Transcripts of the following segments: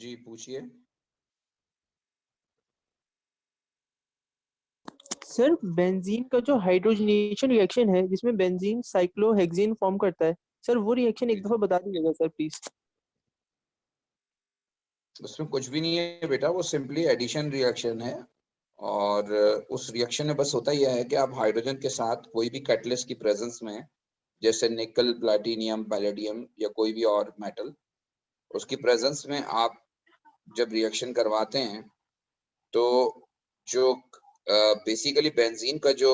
जी पूछिए। Sir benzene का जो हाइड्रोजनेशन रिएक्शन है जिसमें बेंजीन साइक्लोहेक्सेन फॉर्म करता है, सर वो रिएक्शन एक दफा बता दीजिएगा सर प्लीज। उसमें कुछ भी नहीं है बेटा, वो सिंपली एडिशन रिएक्शन है। और उस रिएक्शन में बस होता यह है कि आप हाइड्रोजन के साथ कोई भी कैटलिस्ट की प्रेजेंस में, जैसे निकल, प्लैटिनियम, पैलेडियम या कोई भी और मेटल, उसकी प्रेजेंस में आप जब रिएक्शन करवाते हैं तो जो बेसिकली बेंजीन का जो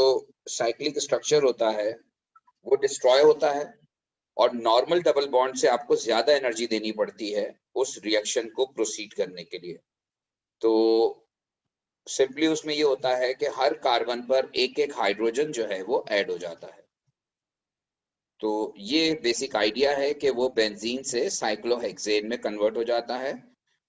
साइक्लिक स्ट्रक्चर होता है वो डिस्ट्रॉय होता है, और नॉर्मल डबल बॉन्ड से आपको ज्यादा एनर्जी देनी पड़ती है उस रिएक्शन को प्रोसीड करने के लिए। तो सिंपली उसमें ये होता है कि हर कार्बन पर एक एक हाइड्रोजन जो है वो ऐड हो जाता है। तो ये बेसिक आइडिया है कि वो बेंजीन से साइक्लोहेक्सेन में कन्वर्ट हो जाता है।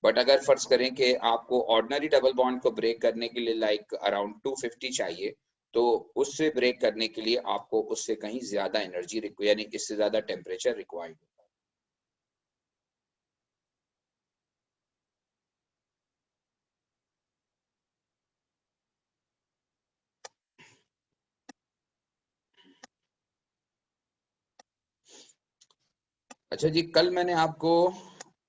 बट अगर फर्ज करें कि आपको ऑर्डिनरी डबल बॉन्ड को ब्रेक करने के लिए लाइक अराउंड 250 चाहिए, तो उससे ब्रेक करने के लिए आपको उससे कहीं ज्यादा एनर्जी यानी इससे ज्यादा टेम्परेचर रिक्वायर्ड। अच्छा जी, कल मैंने आपको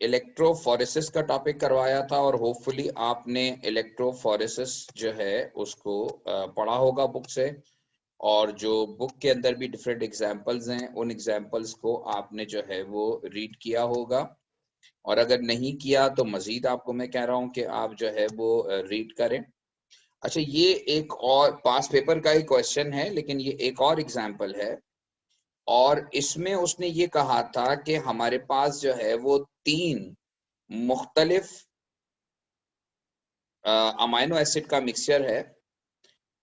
इलेक्ट्रोफोरेसिस का टॉपिक करवाया था और होपफुली आपने इलेक्ट्रोफोरेसिस जो है उसको पढ़ा होगा बुक से, और जो बुक के अंदर भी डिफरेंट एग्जांपल्स हैं उन एग्जांपल्स को आपने जो है वो रीड किया होगा। और अगर नहीं किया तो मजीद आपको मैं कह रहा हूँ कि आप जो है वो रीड करें। अच्छा, ये एक और पास पेपर का ही क्वेश्चन है, लेकिन ये एक और एग्जांपल है, और इसमें उसने ये कहा था कि हमारे पास जो है वो 3 मुख्तलिफ अमाइनो एसिड का मिक्सचर है।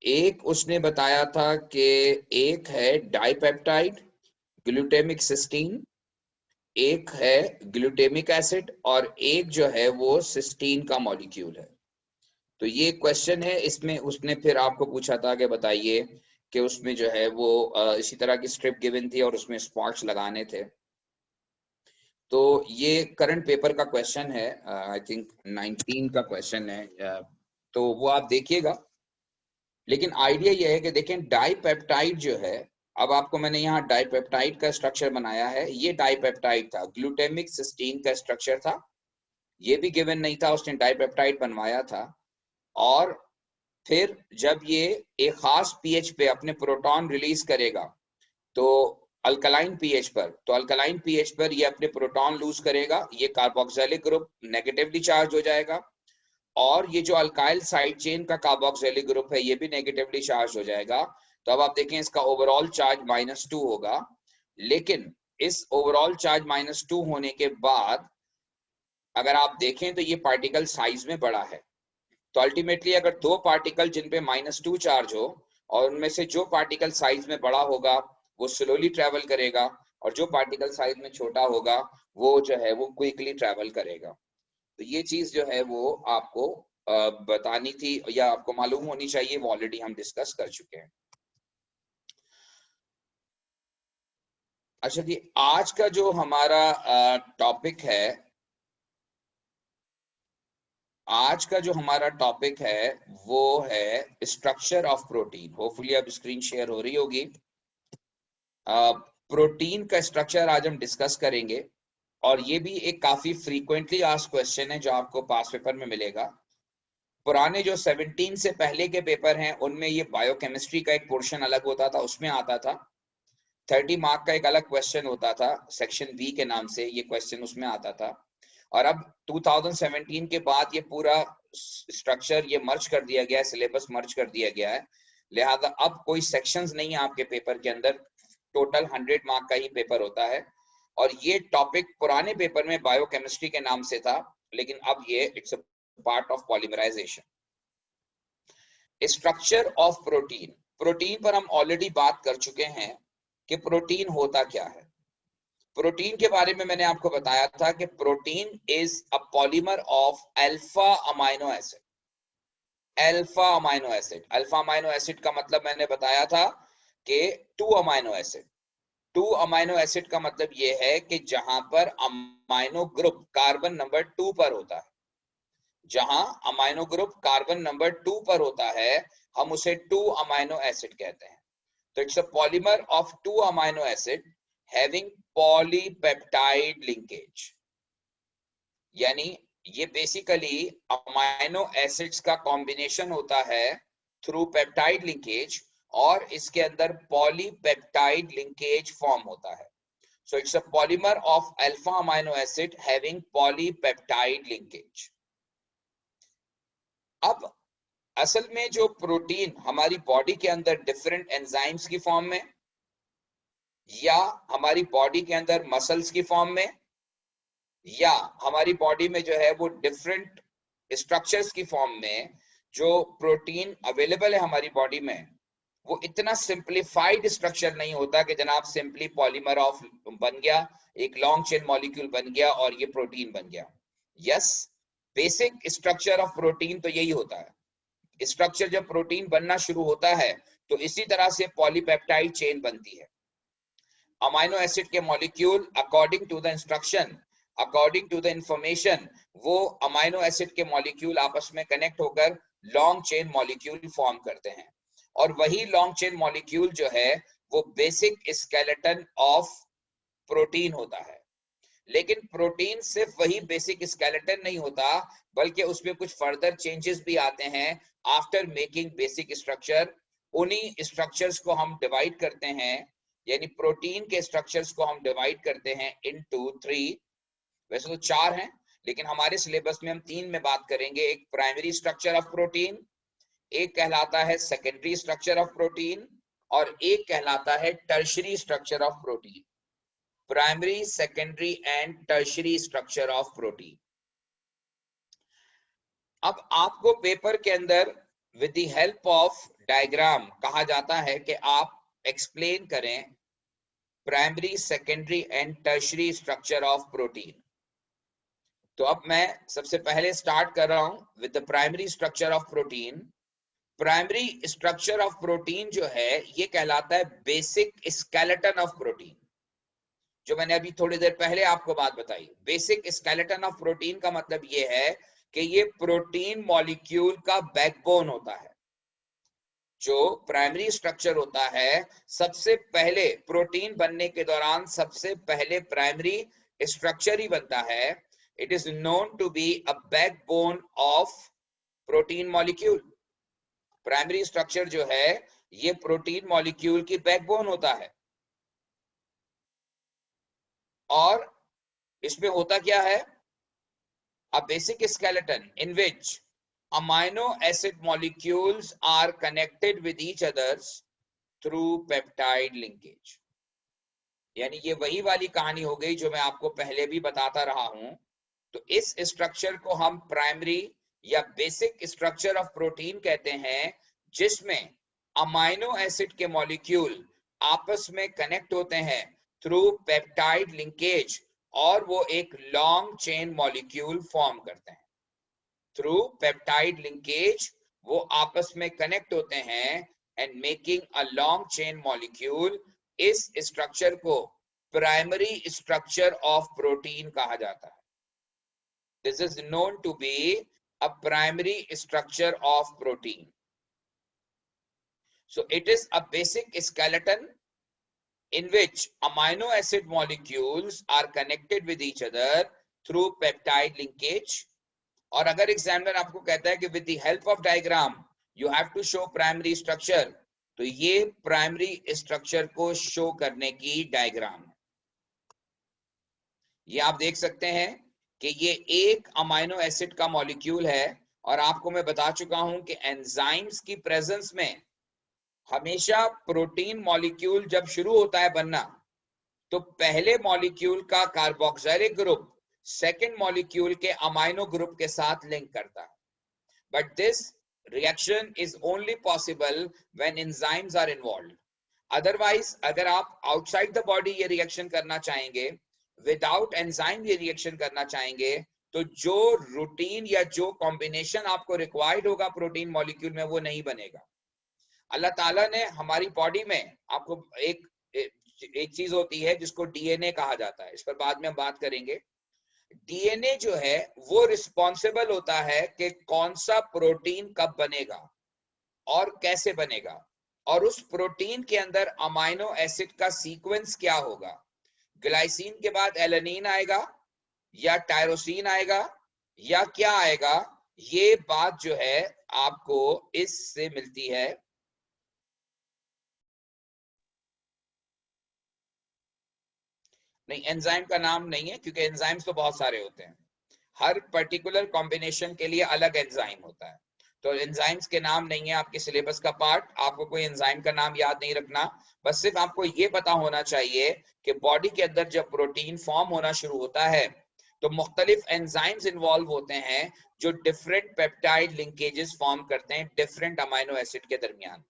एक उसने बताया था कि एक है डाइपेप्टाइड ग्लूटेमिक सिस्टीन, एक है ग्लूटेमिक एसिड, और एक जो है वो सिस्टीन का मॉलिक्यूल है। तो ये क्वेश्चन है, इसमें उसने फिर आपको पूछा था कि बताइए कि उसमें जो है वो इसी तरह की स्ट्रिप गिवन थी और उसमें स्पॉट्स लगाने थे। तो ये करंट पेपर का क्वेश्चन है, आई थिंक 19 का क्वेश्चन है, तो वो आप देखिएगा। लेकिन आइडिया ये है कि देखें डाइपेप्टाइड जो है, अब आपको मैंने यहाँ डाइपेप्टाइड का स्ट्रक्चर बनाया है, ये डाइपेप्टाइड था, ग्लूटेमिक सिस्टीन का स्ट्रक्चर था, ये भी गिवन नहीं था, उसने डाइपेप्टाइड बनवाया था। और फिर जब ये एक खास पीएच पे अपने प्रोटॉन रिलीज करेगा, तो अल्कलाइन पीएच पर, तो अल्कलाइन पीएच पर ये अपने प्रोटॉन लूज करेगा, ये कार्बोक्सिलिक ग्रुप नेगेटिवली चार्ज हो जाएगा, और ये जो अल्काइल साइड चेन का कार्बोक्सिलिक ग्रुप है ये भी नेगेटिवली चार्ज हो जाएगा। तो अब आप देखें इसका ओवरऑल चार्ज -2 होगा। लेकिन इस ओवरऑल चार्ज -2 होने के बाद अगर आप देखें तो ये पार्टिकल साइज में बड़ा है। तो अल्टीमेटली अगर 2 पार्टिकल जिन पे -2 चार्ज हो, और उनमें से जो पार्टिकल साइज में बड़ा होगा वो स्लोली ट्रेवल करेगा, और जो पार्टिकल साइज में छोटा होगा वो जो है वो क्विकली ट्रेवल करेगा। तो ये चीज जो है वो आपको बतानी थी या आपको मालूम होनी चाहिए, वो ऑलरेडी हम डिस्कस कर चुके हैं। अच्छा जी, आज का जो हमारा टॉपिक है, आज का जो हमारा टॉपिक है वो है स्ट्रक्चर ऑफ प्रोटीन। होपफुली अब स्क्रीन शेयर हो रही होगी। प्रोटीन का स्ट्रक्चर आज हम डिस्कस करेंगे, और ये भी एक काफी फ्रीक्वेंटली आस्क्ड क्वेश्चन है जो आपको पास पेपर में मिलेगा। पुराने जो 17 से पहले के पेपर हैं उनमें ये बायोकेमिस्ट्री का एक पोर्शन अलग होता था, उसमें आता था। 30 मार्क का एक अलग क्वेश्चन होता था सेक्शन बी के नाम से, ये क्वेश्चन उसमें आता था। और अब 2017 के बाद ये पूरा स्ट्रक्चर ये मर्ज कर दिया गया है, सिलेबस मर्ज कर दिया गया है, लिहाजा अब कोई सेक्शंस नहीं है आपके पेपर के अंदर, टोटल 100 मार्क का ही पेपर होता है। और ये टॉपिक पुराने पेपर में बायोकेमिस्ट्री के नाम से था, लेकिन अब ये it's a part of polymerisation. Structure of protein, protein पर हम ऑलरेडी बात कर चुके हैं कि प्रोटीन होता क्या है। प्रोटीन के बारे में मैंने आपको बताया था कि protein is a polymer of alpha amino acid. Alpha amino acid, alpha amino acid का मतलब मैंने बताया था कि 2 अमाइनो एसिड। 2 अमाइनो एसिड का मतलब यह है कि जहां पर अमाइनो ग्रुप कार्बन नंबर 2 पर होता है, जहां अमाइनो ग्रुप कार्बन नंबर 2 पर होता है, हम उसे 2 अमाइनो एसिड कहते हैं। तो it's a polymer of 2 amino acid having polypeptide linkage. यानी ये बेसिकली अमाइनो एसिड्स का कॉम्बिनेशन होता है थ्रू पेप्टाइड लिंकेज, और इसके अंदर पॉलीपेप्टाइड लिंकेज फॉर्म होता है। So it's a polymer of alpha amino acid having polypeptide linkage. अब असल में जो प्रोटीन हमारी बॉडी के अंदर डिफरेंट एंजाइम्स की फॉर्म में, या हमारी बॉडी के अंदर मसल्स की फॉर्म में, या हमारी बॉडी में जो है वो डिफरेंट स्ट्रक्चर्स की फॉर्म में जो प्रोटीन अवेलेबल है हमारी बॉडी में, वो इतना सिंप्लीफाइड स्ट्रक्चर नहीं होता कि जनाब सिंपली पॉलीमर ऑफ बन गया, एक लॉन्ग चेन मॉलिक्यूल बन गया और ये प्रोटीन बन गया। Yes, basic structure of protein तो यही होता है। स्ट्रक्चर जब प्रोटीन बनना शुरू होता है तो इसी तरह से पॉलीपेप्टाइड चेन बनती है। अमाइनो एसिड के molecule according to the instruction, according to the information, वो अमाइनो एसिड के मॉलिक्यूल आपस में कनेक्ट होकर लॉन्ग चेन मॉलिक्यूल फॉर्म करते हैं, और वही लॉन्ग चेन मॉलिक्यूल जो है वो बेसिक स्केलेटन ऑफ प्रोटीन होता है। लेकिन प्रोटीन सिर्फ वही बेसिक स्केलेटन नहीं होता, बल्कि उसमें कुछ फर्दर चेंजेस भी आते हैं आफ्टर मेकिंग बेसिक स्ट्रक्चर। उन्हीं स्ट्रक्चर्स को हम डिवाइड करते हैं, यानी प्रोटीन के स्ट्रक्चर्स को हम डिवाइड करते हैं इनटू 3। वैसे तो 4 हैं, लेकिन हमारे सिलेबस में हम 3 में बात करेंगे। एक प्राइमरी स्ट्रक्चर ऑफ प्रोटीन, एक कहलाता है सेकेंडरी स्ट्रक्चर ऑफ प्रोटीन, और एक कहलाता है tertiary structure of protein. Primary, secondary and tertiary structure of protein. अब आपको पेपर के अंदर with the help of diagram कहा जाता है कि आप एक्सप्लेन करें primary, secondary and tertiary structure of protein. तो अब मैं सबसे पहले स्टार्ट कर रहा हूं with the primary structure of protein. Primary structure of protein जो है ये कहलाता है बेसिक स्केलेटन ऑफ प्रोटीन। जो मैंने अभी थोड़ी देर पहले आपको बात बताई, बेसिक स्केलेटन ऑफ प्रोटीन का मतलब ये है कि ये प्रोटीन मॉलिक्यूल का बैकबोन होता है। जो प्राइमरी स्ट्रक्चर होता है, सबसे पहले प्रोटीन बनने के दौरान सबसे पहले प्राइमरी स्ट्रक्चर ही बनता है। It is known to be a backbone of protein molecule. Primary structure जो है ये प्रोटीन मॉलिक्यूल की बैकबोन होता है। और इसमें होता क्या है? A basic skeleton in which amino acid molecules are connected with each others through peptide linkage। यानी ये वही वाली कहानी हो गई जो मैं आपको पहले भी बताता रहा हूं। तो इस स्ट्रक्चर को हम प्राइमरी या बेसिक स्ट्रक्चर ऑफ प्रोटीन कहते हैं, जिसमें अमाइनो एसिड के मॉलिक्यूल आपस में कनेक्ट होते हैं थ्रू पेप्टाइड लिंकेज, और वो एक लॉन्ग चेन मॉलिक्यूल फॉर्म करते हैं। थ्रू पेप्टाइड लिंकेज वो आपस में कनेक्ट होते हैं and making a long chain molecule. इस स्ट्रक्चर को प्राइमरी स्ट्रक्चर ऑफ प्रोटीन कहा जाता है। This is known to be a primary structure of protein. So it is a basic skeleton in which amino acid molecules are connected with each other through peptide linkage. और अगर examiner आपको कहता है कि with the help of diagram you have to show primary structure, तो ये primary structure को show करने की डायग्राम है। ये आप देख सकते हैं कि ये एक अमाइनो एसिड का मॉलिक्यूल है, और आपको मैं बता चुका हूं कि एंजाइम्स की प्रेजेंस में हमेशा प्रोटीन मॉलिक्यूल जब शुरू होता है बनना, तो पहले मॉलिक्यूल का कार्बोक्सिलिक ग्रुप सेकेंड मॉलिक्यूल के अमाइनो ग्रुप के साथ लिंक करता है। But this reaction is only possible when enzymes are involved. Otherwise अगर आप आउटसाइड द बॉडी ये रिएक्शन करना चाहेंगे, विदाउट एंजाइम ये रिएक्शन करना चाहेंगे, तो जो रूटीन या जो कॉम्बिनेशन आपको रिक्वायर्ड होगा प्रोटीन मॉलिक्यूल में वो नहीं बनेगा। अल्लाह ताला ने हमारी बॉडी में आपको एक चीज होती है जिसको डीएनए कहा जाता है, इस पर बाद में हम बात करेंगे। डीएनए जो है वो रिस्पॉन्सिबल होता है कि कौन सा प्रोटीन कब बनेगा और कैसे बनेगा, और उस प्रोटीन के अंदर अमाइनो एसिड का सीक्वेंस क्या होगा। ग्लाइसिन के बाद एलेनिन आएगा या टायरोसिन आएगा या क्या आएगा, ये बात जो है आपको इससे मिलती है। नहीं, एंजाइम का नाम नहीं है, क्योंकि एंजाइम्स तो बहुत सारे होते हैं, हर पर्टिकुलर कॉम्बिनेशन के लिए अलग एंजाइम होता है। तो एंजाइम्स के नाम नहीं है आपके सिलेबस का पार्ट, आपको कोई एंजाइम का नाम याद नहीं रखना, बस सिर्फ आपको ये पता होना चाहिए कि बॉडी के अंदर जब प्रोटीन फॉर्म होना शुरू होता है तो मुख्तलिफ एंजाइम्स इन्वॉल्व होते हैं जो डिफरेंट पेप्टाइड लिंकेजेस फॉर्म करते हैं डिफरेंट अमाइनो एसिड के दरमियान।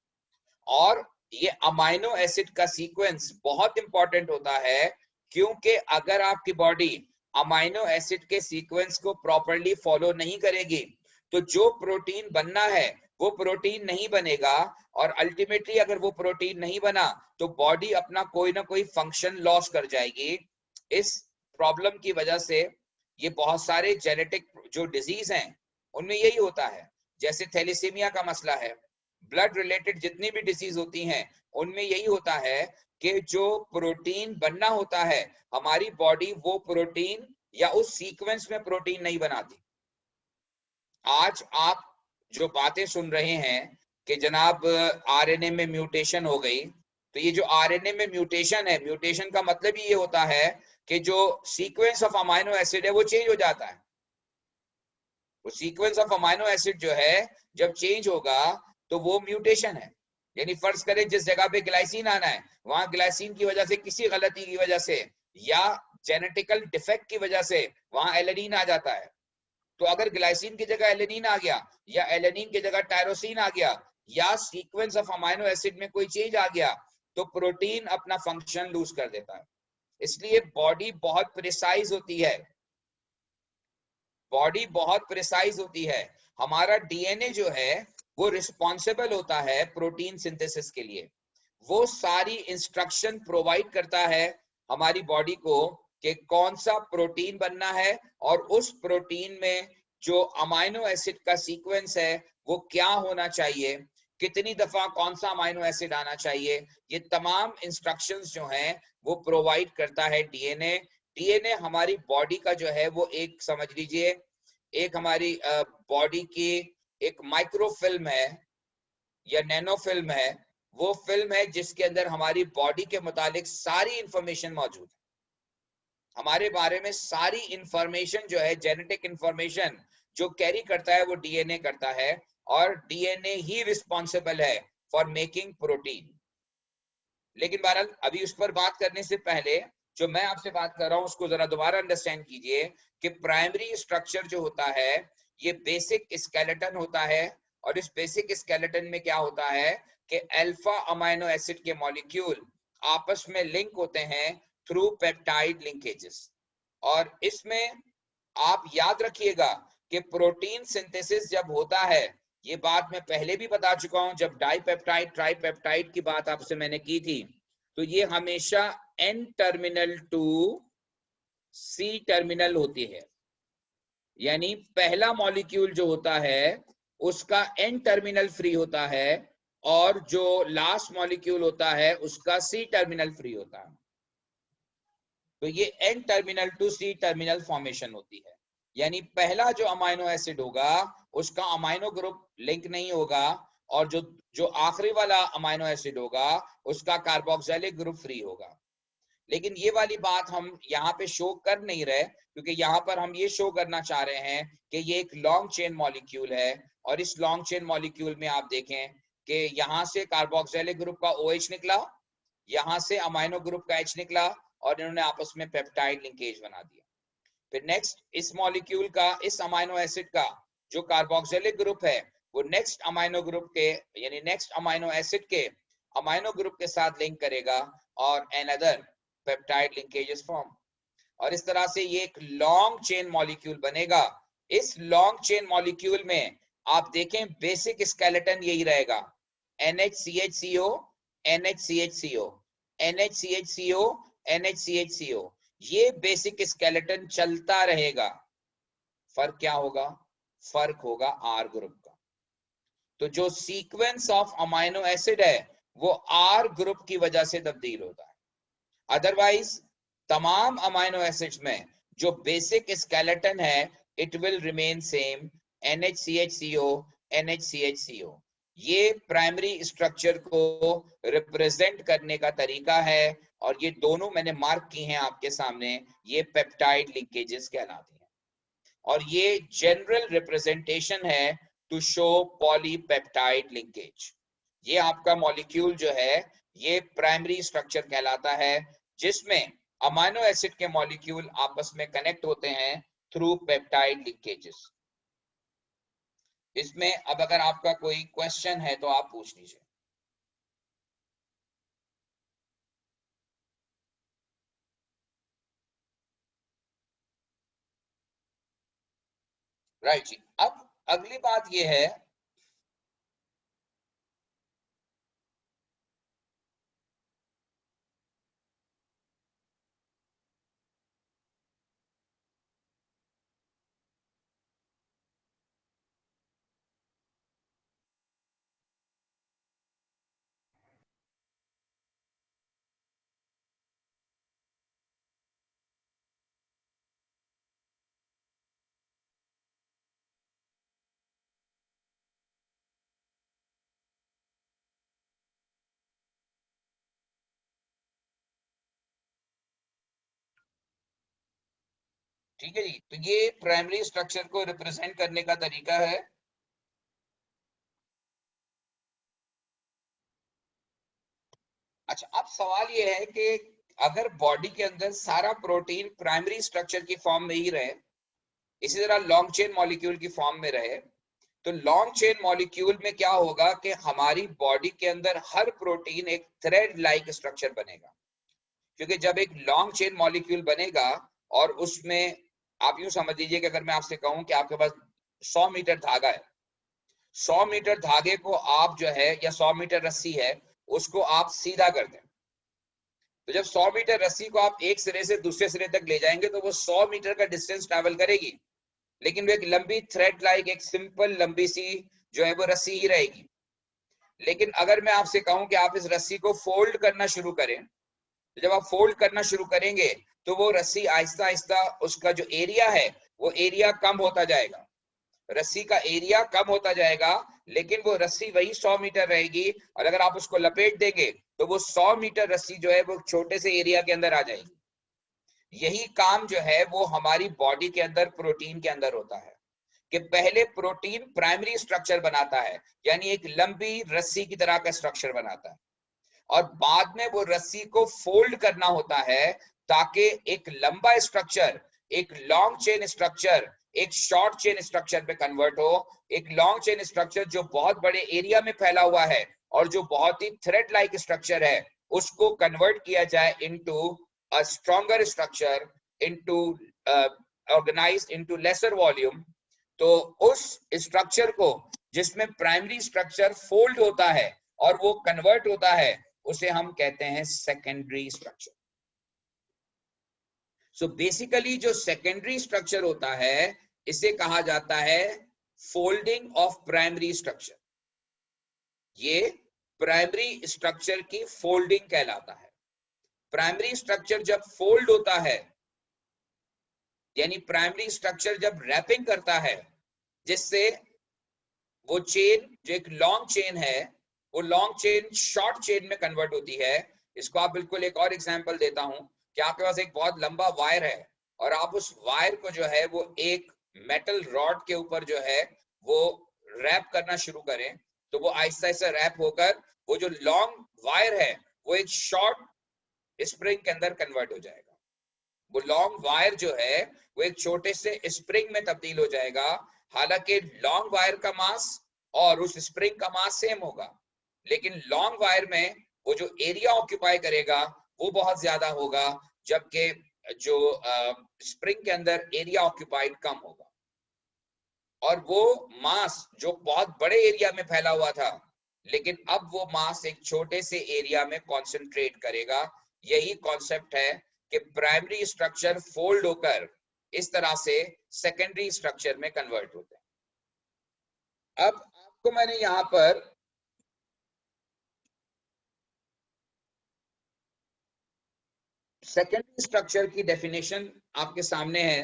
और ये अमाइनो एसिड का सीक्वेंस बहुत इंपॉर्टेंट होता है, क्योंकि अगर आपकी बॉडी अमाइनो एसिड के सीक्वेंस को प्रॉपर्ली फॉलो नहीं करेगी तो जो प्रोटीन बनना है वो प्रोटीन नहीं बनेगा, और अल्टीमेटली अगर वो प्रोटीन नहीं बना तो बॉडी अपना कोई ना कोई फंक्शन लॉस कर जाएगी। इस प्रॉब्लम की वजह से ये बहुत सारे जेनेटिक जो डिजीज हैं उनमें यही होता है, जैसे थैलेसीमिया का मसला है, ब्लड रिलेटेड जितनी भी डिसीज होती हैं उनमें यही होता है कि जो प्रोटीन बनना होता है हमारी बॉडी वो प्रोटीन या उस सीक्वेंस में प्रोटीन नहीं बनाती। आज आप जो बातें सुन रहे हैं कि जनाब आरएनए में म्यूटेशन हो गई, तो ये जो आरएनए में म्यूटेशन है, म्यूटेशन का मतलब ही ये होता है कि जो सीक्वेंस ऑफ अमाइनो एसिड है वो चेंज हो जाता है। वो सीक्वेंस ऑफ अमाइनो एसिड जो है जब चेंज होगा तो वो म्यूटेशन है। यानी फर्ज करें जिस जगह पे ग्लाइसिन आना है वहां ग्लाइसिन की वजह से, किसी गलती की वजह से या जेनेटिकल डिफेक्ट की वजह से वहां एलेनिन आ जाता है। तो अगर ग्लाइसिन की जगह एलेनिन आ गया या एलेनिन की जगह टायरोसिन आ गया या सीक्वेंस ऑफ अमाइनो एसिड में कोई चेंज आ गया तो प्रोटीन अपना फंक्शन लूज कर देता है। इसलिए बॉडी बहुत प्रिसाइज होती है, बॉडी बहुत प्रिसाइज होती है। हमारा डीएनए जो है वो रिस्पॉन्सिबल होता है प्रोटीन सिंथेसिस के लिए, वो सारी इंस्ट्रक्शन प्रोवाइड करता है हमारी बॉडी को कि कौन सा प्रोटीन बनना है और उस प्रोटीन में जो अमाइनो एसिड का सीक्वेंस है वो क्या होना चाहिए, कितनी दफा कौन सा अमाइनो एसिड आना चाहिए। ये तमाम इंस्ट्रक्शंस जो हैं वो प्रोवाइड करता है डीएनए। डीएनए हमारी बॉडी का जो है वो एक, समझ लीजिए, एक हमारी बॉडी की एक माइक्रो फिल्म है या नैनो फिल्म है। वो फिल्म है जिसके अंदर हमारी बॉडी के मुतालिक सारी इंफॉर्मेशन मौजूद है। हमारे बारे में सारी इंफॉर्मेशन जो है, जेनेटिक इंफॉर्मेशन जो कैरी करता है वो डीएनए करता है, और डीएनए ही रिस्पॉन्सिबल है फॉर मेकिंग प्रोटीन। लेकिन बहरहाल अभी उस पर बात करने से पहले जो मैं आपसे बात कर रहा हूं उसको जरा दोबारा अंडरस्टैंड कीजिए कि प्राइमरी स्ट्रक्चर जो होता है ये बेसिक स्केलेटन होता है, और इस बेसिक स्केलेटन में क्या होता है कि अल्फा अमाइनो एसिड के मॉलिक्यूल आपस में लिंक होते हैं थ्रू पेप्टाइड लिंकेजेस। और इसमें आप याद रखिएगा कि प्रोटीन सिंथेसिस जब होता है, ये बात मैं पहले भी बता चुका हूं, जब डाइपेप्टाइड ट्राइपेप्टाइड की बात आपसे मैंने की थी, तो ये हमेशा N terminal to C terminal होती है। यानी पहला मॉलिक्यूल जो होता है उसका एन टर्मिनल फ्री होता है, और जो लास्ट मॉलिक्यूल होता है उसका सी टर्मिनल फ्री होता है। तो ये N terminal to C terminal formation होती है। यानी पहला जो अमाइनो एसिड होगा उसका अमाइनो ग्रुप लिंक नहीं होगा, और जो जो आखिरी वाला अमाइनो एसिड होगा उसका कार्बोक्सिलिक ग्रुप फ्री होगा। लेकिन ये वाली बात हम यहाँ पे शो कर नहीं रहे, क्योंकि यहाँ पर हम ये शो करना चाह रहे हैं कि ये एक लॉन्ग चेन मॉलिक्यूल है, और इस लॉन्ग चेन मॉलिक्यूल में आप देखें कि यहाँ से कार्बोक्सिलिक ग्रुप का OH निकला, यहाँ से अमाइनो ग्रुप का H निकला, और इन्होंने आपस में पेप्टाइड लिंकेज बना दिया। फिर नेक्स्ट इस मॉलिक्यूल का, इस अमाइनो एसिड का जो कार्बोक्सिलिक ग्रुप है वो नेक्स्ट अमाइनो ग्रुप के, यानी नेक्स्ट अमाइनो एसिड के अमाइनो ग्रुप के साथ लिंक करेगा और अनदर पेप्टाइड लिंकेजेस फॉर्म, और इस तरह से ये एक लॉन्ग चेन मॉलिक्यूल बनेगा। इस लॉन्ग चेन मॉलिक्यूल में आप देखें बेसिक स्केलेटन यही रहेगा, NHCHCO NHCHCO NHCHCO NHCHCO, ये बेसिक स्केलेटन चलता रहेगा। फर्क क्या होगा? फर्क होगा आर ग्रुप का। तो जो सीक्वेंस ऑफ अमाइनो एसिड है वो आर ग्रुप की वजह से तब्दील होता है। अदरवाइज तमाम अमाइनो एसिड्स में जो बेसिक स्केलेटन है it will remain same, NHCHCO NHCHCO। ये प्राइमरी स्ट्रक्चर को रिप्रेजेंट करने का तरीका है और ये दोनों मैंने मार्क की हैं आपके सामने, ये पेप्टाइड लिंकेजेस कहलाती हैं और ये जनरल रिप्रेजेंटेशन है टू शो पॉलीपेप्टाइड लिंकेज। ये आपका मॉलिक्यूल जो है ये प्राइमरी स्ट्रक्चर कहलाता है जिसमें अमाइनो एसिड के मॉलिक्यूल आपस में कनेक्ट होते हैं थ्रू पेप्टाइड लिंकेजेस। इसमें अब अगर आपका कोई क्वेश्चन है तो आप पूछ लीजिए। राइट जी। अब अगली बात यह है, ठीक है जी, तो ये प्राइमरी स्ट्रक्चर को रिप्रेजेंट करने का तरीका है। अच्छा, अब सवाल ये है कि अगर बॉडी के अंदर सारा प्रोटीन प्राइमरी स्ट्रक्चर की फॉर्म में ही रहे, इसी तरह लॉन्ग चेन मॉलिक्यूल की फॉर्म में रहे, तो लॉन्ग चेन मॉलिक्यूल में क्या होगा कि हमारी बॉडी के अंदर हर प्रोटीन एक थ्रेड लाइक स्ट्रक्चर बनेगा। क्योंकि जब एक लॉन्ग चेन मॉलिक्यूल बनेगा और उसमें आप यूं समझ लीजिए कि अगर मैं आपसे कहूं कि आपके पास 100 मीटर धागा है, 100 मीटर धागे को आप जो है या 100 मीटर रस्सी है उसको आप सीधा कर दें, तो जब 100 मीटर रस्सी को आप एक सिरे से दूसरे सिरे तक ले जाएंगे तो वो 100 मीटर का डिस्टेंस ट्रैवल करेगी, लेकिन वो एक लंबी थ्रेड लाइक एक सिंपल लंबी सी जो है वो रस्सी ही रहेगी। लेकिन अगर मैं आपसे कहूं कि आप इस रस्सी को फोल्ड करना शुरू करें, तो जब आप फोल्ड करना शुरू करेंगे तो वो रस्सी आहिस्ता आहिस्ता उसका जो एरिया है वो एरिया कम होता जाएगा, रस्सी का एरिया कम होता जाएगा, लेकिन वो रस्सी वही 100 मीटर रहेगी और अगर आप उसको लपेट देंगे तो वो 100 मीटर रस्सी जो है वो छोटे से एरिया के अंदर आ जाएगी। यही काम जो है वो हमारी बॉडी के अंदर प्रोटीन के अंदर होता है कि पहले प्रोटीन प्राइमरी स्ट्रक्चर बनाता है, यानी एक लंबी रस्सी की तरह का स्ट्रक्चर बनाता है, और बाद में वो रस्सी को फोल्ड करना होता है ताकि एक लंबा स्ट्रक्चर, एक लॉन्ग चेन स्ट्रक्चर एक शॉर्ट चेन स्ट्रक्चर पे कन्वर्ट हो। एक लॉन्ग चेन स्ट्रक्चर जो बहुत बड़े एरिया में फैला हुआ है और जो बहुत ही थ्रेड लाइक स्ट्रक्चर है उसको कन्वर्ट किया जाए into a stronger structure, into organised into lesser volume. तो उस स्ट्रक्चर को जिसमें प्राइमरी स्ट्रक्चर फोल्ड होता है और वो कन्वर्ट होता है उसे हम कहते हैं सेकेंडरी स्ट्रक्चर। सो बेसिकली जो सेकेंडरी स्ट्रक्चर होता है इसे कहा जाता है फोल्डिंग ऑफ प्राइमरी स्ट्रक्चर। ये प्राइमरी स्ट्रक्चर की फोल्डिंग कहलाता है। प्राइमरी स्ट्रक्चर जब फोल्ड होता है यानी प्राइमरी स्ट्रक्चर जब रैपिंग करता है जिससे वो चेन जो एक लॉन्ग चेन है वो लॉन्ग चेन शॉर्ट चेन में कन्वर्ट होती है। इसको आप बिल्कुल एक और एग्जांपल देता हूं कि आपके पास एक बहुत लंबा वायर है और आप उस वायर को जो है वो एक मेटल रॉड के ऊपर जो है वो रैप करना शुरू करें, तो वो आहिस्ता आहिस्ता रैप होकर वो जो लॉन्ग वायर है वो एक शॉर्ट स्प्रिंग के अंदर कन्वर्ट हो जाएगा। वो लॉन्ग वायर जो है वो एक छोटे से स्प्रिंग में तब्दील हो जाएगा। हालांकि लॉन्ग वायर का मास और उस स्प्रिंग का मास सेम होगा, लेकिन लॉन्ग वायर में वो जो एरिया ऑक्यूपाई करेगा वो बहुत ज्यादा होगा, जबकि जो स्प्रिंग के अंदर एरिया ऑक्यूपाइड कम होगा। और वो मास जो बहुत बड़े एरिया में फैला हुआ था, लेकिन अब वो मास एक छोटे से एरिया में कॉन्सेंट्रेट करेगा। यही कॉन्सेप्ट है कि प्राइमरी स्ट्रक्चर फोल्ड होकर इस तरह से सेकेंडरी स्ट्रक्चर में कन्वर्ट होते हैं। अब आपको मैंने यहां पर सेकेंडरी स्ट्रक्चर की डेफिनेशन आपके सामने है।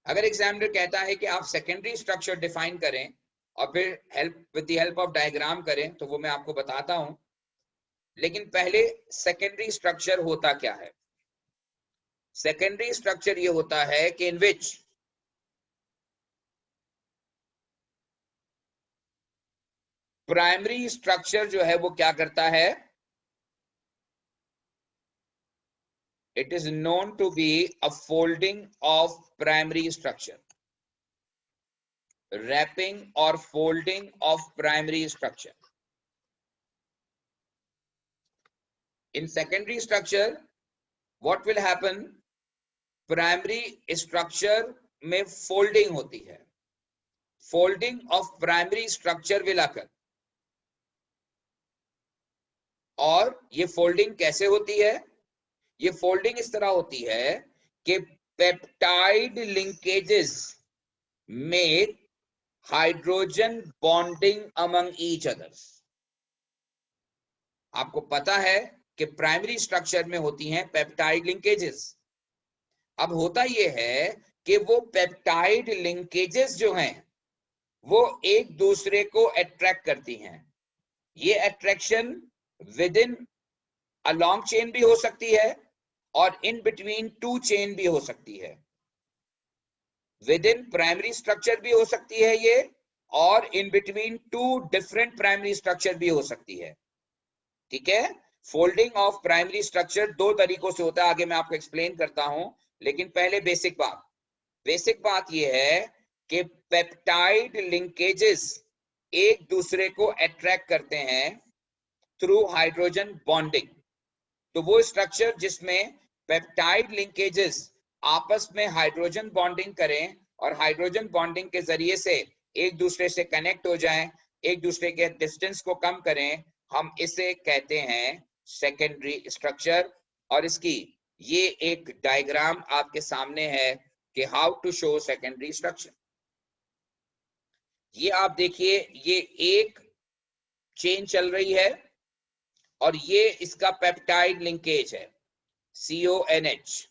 अगर एग्जामिनर कहता है कि आप सेकेंडरी स्ट्रक्चर डिफाइन करें और फिर with the help of diagram करें, तो वो मैं आपको बताता हूं। लेकिन पहले सेकेंडरी स्ट्रक्चर होता क्या है? सेकेंडरी स्ट्रक्चर ये होता है कि इन विच प्राइमरी स्ट्रक्चर जो है वो क्या करता है? It is known to be a folding of primary structure, wrapping or folding of primary structure. In secondary structure, what will happen? Primary structure में folding होती है. Folding of primary structure will occur. और ये folding कैसे होती है? ये folding इस तरह होती है कि peptide linkages make hydrogen bonding among each others. आपको पता है कि प्राइमरी स्ट्रक्चर में होती हैं पेप्टाइड लिंकेजेस। अब होता यह है कि वो पेप्टाइड लिंकेजेस जो हैं वो एक दूसरे को अट्रैक्ट करती हैं। ये attraction with in a long chain भी हो सकती है और इन बिटवीन टू चेन भी हो सकती है। विद इन प्राइमरी स्ट्रक्चर भी हो सकती है ये, और in between two different primary structure भी हो सकती है। ठीक है, फोल्डिंग ऑफ प्राइमरी स्ट्रक्चर दो तरीकों से होता है, आगे मैं आपको एक्सप्लेन करता हूं। लेकिन पहले बेसिक बात यह है कि पेप्टाइड लिंकेजेस एक दूसरे को अट्रैक्ट करते हैं थ्रू हाइड्रोजन बॉन्डिंग। तो वो स्ट्रक्चर जिसमें पेप्टाइड लिंकेजेस आपस में हाइड्रोजन बॉन्डिंग करें और हाइड्रोजन बॉन्डिंग के जरिए से एक दूसरे से कनेक्ट हो जाएं, एक दूसरे के डिस्टेंस को कम करें, हम इसे कहते हैं सेकेंडरी स्ट्रक्चर। और इसकी ये एक डायग्राम आपके सामने है कि how to show secondary structure. ये आप देखिए, ये एक चेन चल रही है और ये इसका पेप्टाइड लिंकेज है CONH।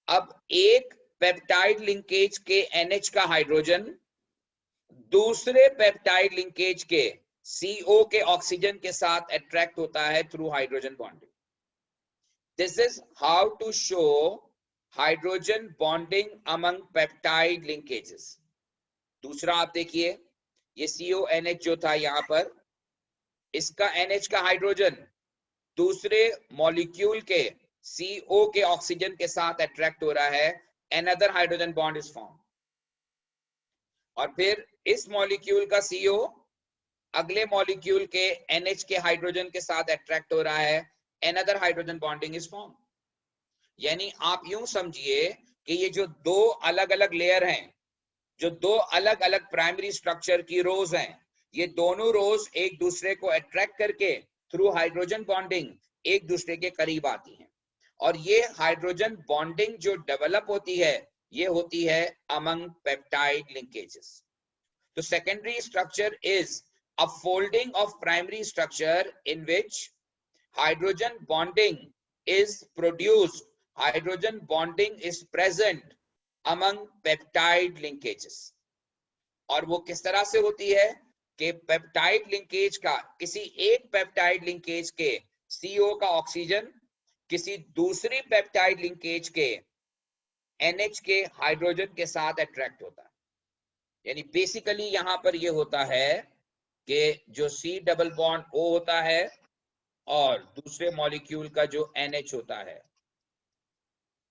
अब एक पेप्टाइड लिंकेज के NH का हाइड्रोजन दूसरे पेप्टाइड लिंकेज के CO के ऑक्सीजन के साथ अट्रैक्ट होता है through hydrogen bonding. This is how to show hydrogen bonding among peptide linkages. दूसरा आप देखिए, ये CONH जो था यहां पर, इसका NH का हाइड्रोजन दूसरे मॉलिक्यूल के CO के ऑक्सीजन के साथ अट्रैक्ट हो रहा है, another hydrogen bond is formed। और फिर इस मॉलिक्यूल का CO अगले मॉलिक्यूल के NH के हाइड्रोजन के साथ अट्रैक्ट हो रहा है, another hydrogen bonding is formed। यानी आप यूं समझिए कि ये जो दो अलग अलग लेयर हैं, जो दो अलग अलग प्राइमरी स्ट्रक्चर की रोज हैं, ये दोनों रोज एक दूसरे को अट्रैक्ट करके थ्रू हाइड्रोजन बॉन्डिंग एक दूसरे के करीब आती हैं। और ये हाइड्रोजन बॉन्डिंग जो डेवलप होती है, ये होती है अमंग पेप्टाइड लिंकेजेस। तो secondary structure is a folding of primary structure in which hydrogen bonding is produced, hydrogen bonding is present among peptide linkages। और वो किस तरह से होती है कि पेप्टाइड लिंकेज का, किसी एक पेप्टाइड लिंकेज के CO का ऑक्सीजन किसी दूसरी पेप्टाइड लिंकेज के NH के हाइड्रोजन के साथ अट्रैक्ट होता है। यानी बेसिकली यहां पर ये होता है कि जो C डबल बॉन्ड O होता है और दूसरे मॉलिक्यूल का जो NH होता है,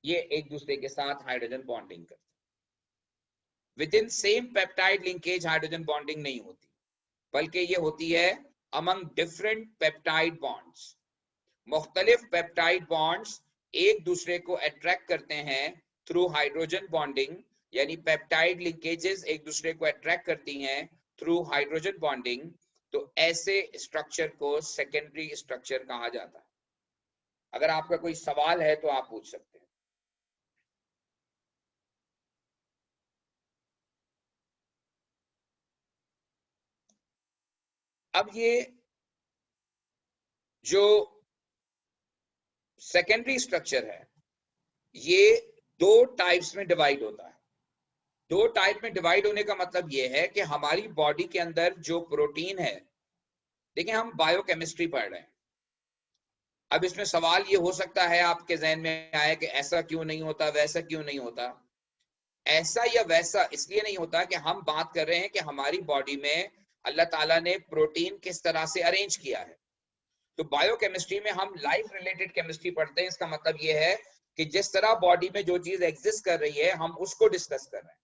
ये एक दूसरे के साथ हाइड्रोजन बॉन्डिंग करते हैं। With in same peptide linkage hydrogen bonding नहीं होती, बल्कि ये होती है अमंग डिफरेंट पेप्टाइड बॉन्ड्स। मुख्तलिफ पेप्टाइड बॉन्ड्स एक दूसरे को अट्रैक्ट करते हैं थ्रू हाइड्रोजन बॉन्डिंग, यानी पेप्टाइड लिंकेजेस एक दूसरे को अट्रैक्ट करती हैं थ्रू हाइड्रोजन बॉन्डिंग। तो ऐसे स्ट्रक्चर को सेकेंडरी स्ट्रक्चर कहा जाता है। अगर आपका कोई सवाल है तो आप पूछ सकते हैं। अब ये जो सेकेंडरी स्ट्रक्चर है ये दो टाइप्स में डिवाइड होता है। दो टाइप में डिवाइड होने का मतलब ये है कि हमारी बॉडी के अंदर जो प्रोटीन है, देखिए हम बायोकेमिस्ट्री पढ़ रहे हैं। अब इसमें सवाल ये हो सकता है आपके जहन में आए कि ऐसा क्यों नहीं होता, वैसा क्यों नहीं होता। ऐसा या वैसा इसलिए नहीं होता कि हम बात कर रहे हैं कि हमारी बॉडी में अल्लाह ताला ने प्रोटीन किस तरह से अरेंज किया है। तो बायोकेमिस्ट्री में हम लाइफ रिलेटेड केमिस्ट्री पढ़ते हैं। इसका मतलब ये है कि जिस तरह बॉडी में जो चीज एग्जिस्ट कर रही है हम उसको डिस्कस कर रहे हैं।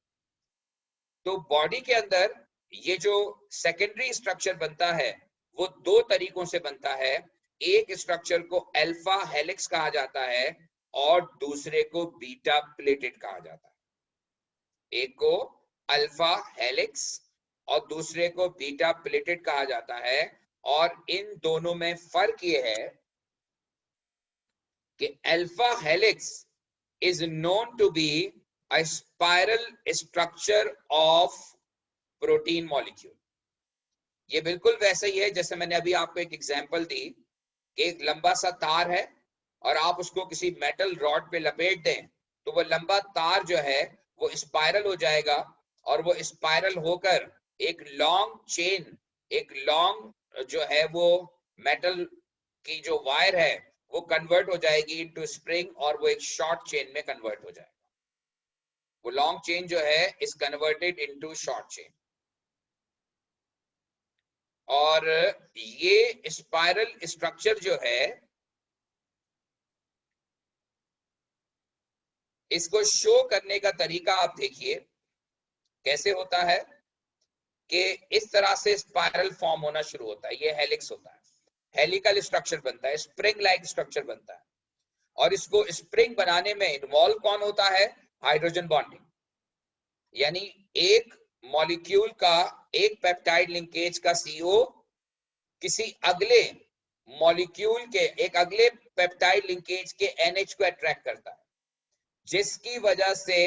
तो बॉडी के अंदर ये जो सेकेंडरी स्ट्रक्चर बनता है वो दो तरीकों से बनता है। एक स्ट्रक्चर को अल्फा हेलिक्स कहा जाता है और दूसरे को बीटा प्लेटेड कहा जाता है। एक को अल्फा हेलिक्स और दूसरे को बीटा प्लेटेड कहा जाता है। और इन दोनों में फर्क ये है कि alpha helix is known to be a spiral structure of protein molecule। ये बिल्कुल वैसा ही है जैसे मैंने अभी आपको एक एग्जांपल दी कि एक लंबा सा तार है और आप उसको किसी मेटल रॉड पे लपेट दें तो वो लंबा तार जो है वो स्पाइरल हो जाएगा और वो स्पाइरल होकर एक लॉन्ग चेन, एक लॉन्ग जो है वो मेटल की जो वायर है वो कन्वर्ट हो जाएगी इनटू स्प्रिंग और वो एक शॉर्ट चेन में कन्वर्ट हो जाएगा। वो लॉन्ग चेन जो है is converted into short chain. और ये स्पाइरल स्ट्रक्चर जो है इसको शो करने का तरीका आप देखिए कैसे होता है कि इस तरह से स्पाइरल फॉर्म होना शुरू होता है। ये हेलिक्स होता है, हेलिकल स्ट्रक्चर बनता है, स्प्रिंग लाइक स्ट्रक्चर बनता है। और इसको स्प्रिंग बनाने में इन्वॉल्व कौन होता है? Hydrogen bonding. यानी एक मॉलिक्यूल का, एक पेप्टाइड लिंकेज का सीओ किसी अगले मॉलिक्यूल के, एक अगले पेप्टाइड लिंकेज के NH को अट्रैक्ट करता है, जिसकी वजह से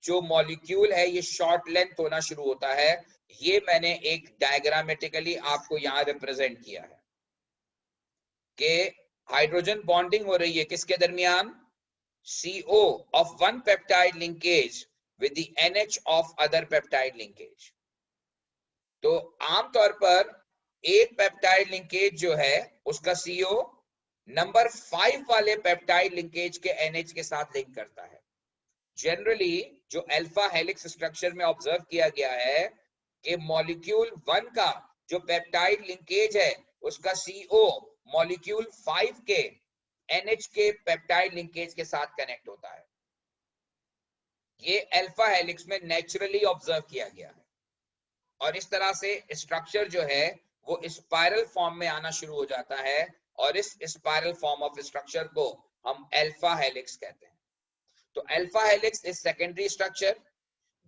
जो मॉलिक्यूल है ये शॉर्ट लेंथ होना शुरू होता है। ये मैंने एक डायग्रामेटिकली आपको यहां रिप्रेजेंट किया है कि हाइड्रोजन बॉन्डिंग हो रही है किसके दरमियान? CO of one peptide linkage with the NH of other peptide linkage। तो आमतौर पर एक पेप्टाइड लिंकेज जो है उसका CO नंबर 5 वाले पेप्टाइड लिंकेज के NH के साथ लिंक करता है। जनरली जो अल्फा हेलिक्स स्ट्रक्चर में ऑब्जर्व किया गया है कि मॉलिक्यूल 1 का जो पेप्टाइड लिंकेज है उसका CO मॉलिक्यूल 5 के NH के पेप्टाइड लिंकेज के साथ कनेक्ट होता है। ये अल्फा हेलिक्स में नेचुरली ऑब्जर्व किया गया है और इस तरह से स्ट्रक्चर जो है वो स्पाइरल फॉर्म में आना शुरू हो जाता है और इस स्पाइरल फॉर्म ऑफ स्ट्रक्चर को हम अल्फा हेलिक्स कहते हैं। तो alpha helix is secondary structure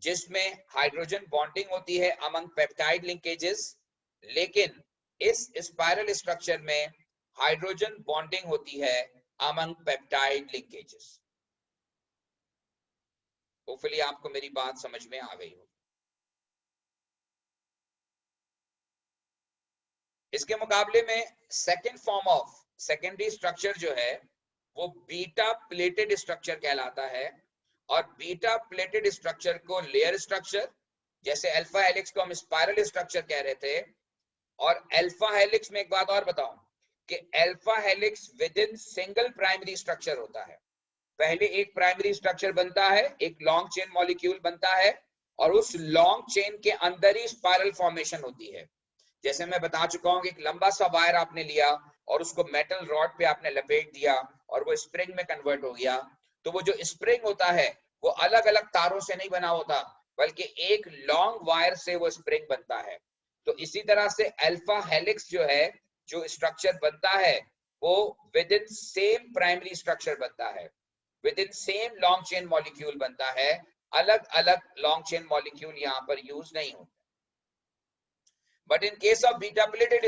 जिसमें हाइड्रोजन बॉन्डिंग होती है अमंग पेप्टाइड लिंकेजेस, लेकिन इस स्पाइरल स्ट्रक्चर में हाइड्रोजन बॉन्डिंग होती है अमंग पेप्टाइड लिंकेजेस। होपफुली आपको मेरी बात समझ में आ गई हो। इसके मुकाबले में second form of secondary structure जो है वो बीटा प्लेटेड स्ट्रक्चर कहलाता है। और बीटा प्लेटेड स्ट्रक्चर को लेयर स्ट्रक्चर, जैसे अल्फा हेलिक्स को हम स्पाइरल स्ट्रक्चर कह रहे थे, और अल्फा हेलिक्स में एक बात और बताऊं कि alpha helix with in single primary structure होता है। पहले एक प्राइमरी स्ट्रक्चर बनता है, एक लॉन्ग चेन मॉलिक्यूल बनता है और उस लॉन्ग चेन के अंदर ही स्पाइरल फॉर्मेशन होती है। जैसे मैं बता चुका हूं कि एक लंबा सा वायर आपने लिया और उसको मेटल रॉड पे आपने लपेट दिया और वो स्प्रिंग में कन्वर्ट हो गया। तो वो जो स्प्रिंग होता है वो अलग अलग तारों से नहीं बना होता बल्कि एक लॉन्ग वायर से वो स्प्रिंग बनता है। तो इसी तरह से अल्फा हेलिक्स जो है, जो स्ट्रक्चर बनता है वो with in same primary structure बनता है, with in same long chain molecule बनता है। अलग अलग लॉन्ग चेन मॉलिक्यूल यहाँ पर यूज नहीं होते। But in case of beta pleated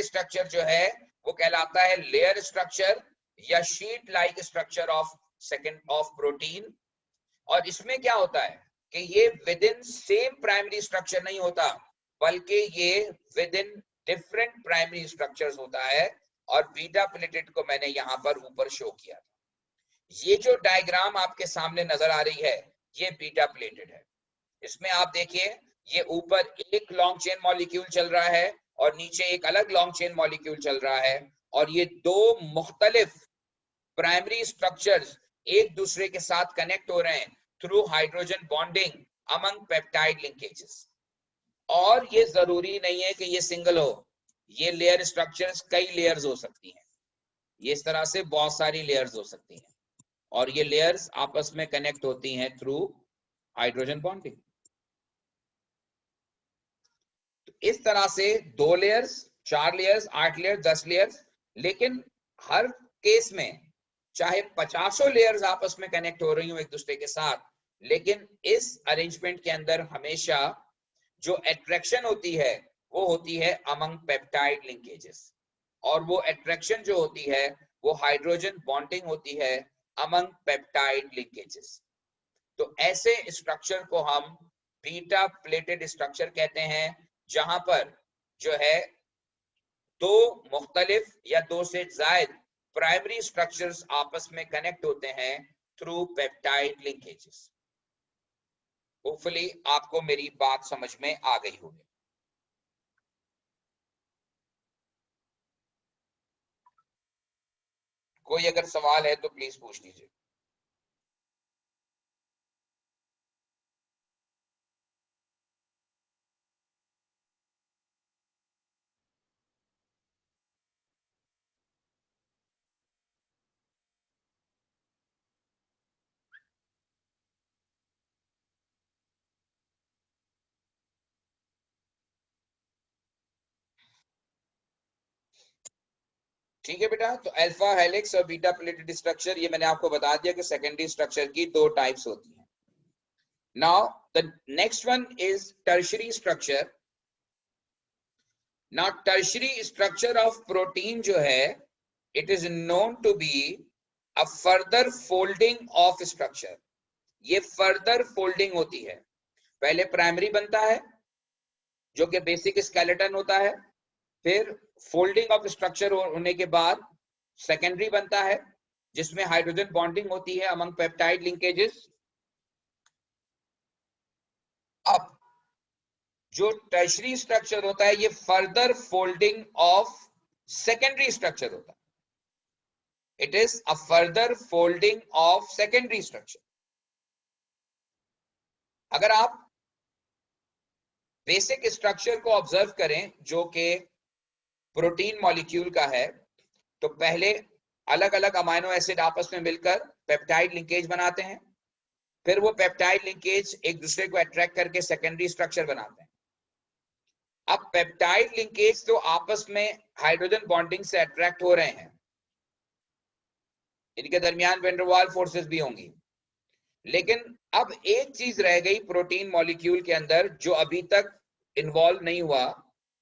structure जो है वो कहलाता है लेयर स्ट्रक्चर या sheet like structure of protein. और इसमें क्या होता है कि ये with in same primary structure नहीं होता, बल्कि ये with in different primary structures होता है। और बीटा प्लेटेड को मैंने यहां पर ऊपर शो किया था। ये जो डायग्राम आपके सामने नजर आ रही है ये बीटा प्लेटेड है। इसमें आप देखिए ये ऊपर एक लॉन्ग चेन मॉलिक्यूल चल रहा है और नीचे एक अलग लॉन्ग चेन मॉलिक्यूल चल रहा है, और ये दो मुख्तलिफ प्राइमरी स्ट्रक्चर्स एक दूसरे के साथ कनेक्ट हो रहे हैं through hydrogen bonding among peptide linkages. और ये जरूरी नहीं है कि ये सिंगल हो, ये लेयर स्ट्रक्चर्स कई लेयर्स हो सकती हैं। ये इस तरह से बहुत सारी लेयर्स हो सकती हैं और ये लेयर्स आपस में कनेक्ट होती हैं थ्रू हाइड्रोजन बॉन्डिंग। तो इस तरह से 2 लेयर्स, 4 लेयर्स, 8 लेयर्स, 10 लेयर्स, लेकिन हर केस में चाहे 50 लेयर्स आपस में कनेक्ट हो रही हो एक दूसरे के साथ, लेकिन इस अरेंजमेंट के अंदर हमेशा जो अट्रैक्शन होती है वो होती है अमंग पेप्टाइड लिंकेजेस, और वो अट्रैक्शन जो होती है वो हाइड्रोजन बॉन्डिंग होती है अमंग पेप्टाइड लिंकेजेस। तो ऐसे स्ट्रक्चर को हम बीटा प्लेटेड स्ट्रक्चर कहते हैं, जहां पर जो है दो मुख्तलिफ या दो से ज्यादा प्राइमरी स्ट्रक्चर्स आपस में कनेक्ट होते हैं थ्रू पेप्टाइड लिंकेजेस। होपफुली आपको मेरी बात समझ में आ गई होगी। कोई अगर सवाल है तो प्लीज पूछ लीजिए। ठीक है बेटा, तो अल्फा हेलिक्स और बीटा प्लेटेड स्ट्रक्चर ये मैंने आपको बता दिया कि सेकेंडरी स्ट्रक्चर की 2 टाइप्स होती हैं। Now the next one is tertiary structure. Now tertiary structure of protein जो है, it is known to be a further folding of structure. ये फर्दर फोल्डिंग होती है। पहले प्राइमरी बनता है जो कि बेसिक स्केलेटन होता है, फिर फोल्डिंग ऑफ स्ट्रक्चर होने के बाद सेकेंडरी बनता है जिसमें हाइड्रोजन बॉन्डिंग होती है अमंग पेप्टाइड लिंकेजेस। अब जो टर्शियरी स्ट्रक्चर होता है ये further folding of secondary structure होता है। It is a further folding of secondary structure. अगर आप बेसिक स्ट्रक्चर को ऑब्जर्व करें जो कि प्रोटीन मॉलिक्यूल का है, तो पहले अलग अलग अमाइनो एसिड आपस में मिलकर पेप्टाइड लिंकेज बनाते हैं, फिर वो पेप्टाइड लिंकेज एक दूसरे को अट्रैक्ट करके सेकेंडरी स्ट्रक्चर बनाते हैं। अब पेप्टाइड लिंकेज तो आपस में हाइड्रोजन बॉन्डिंग से अट्रैक्ट हो रहे हैं, इनके दरमियान वैन डर वाल्स फोर्सेस भी होंगी, लेकिन अब एक चीज रह गई प्रोटीन मॉलिक्यूल के अंदर जो अभी तक इन्वॉल्व नहीं हुआ,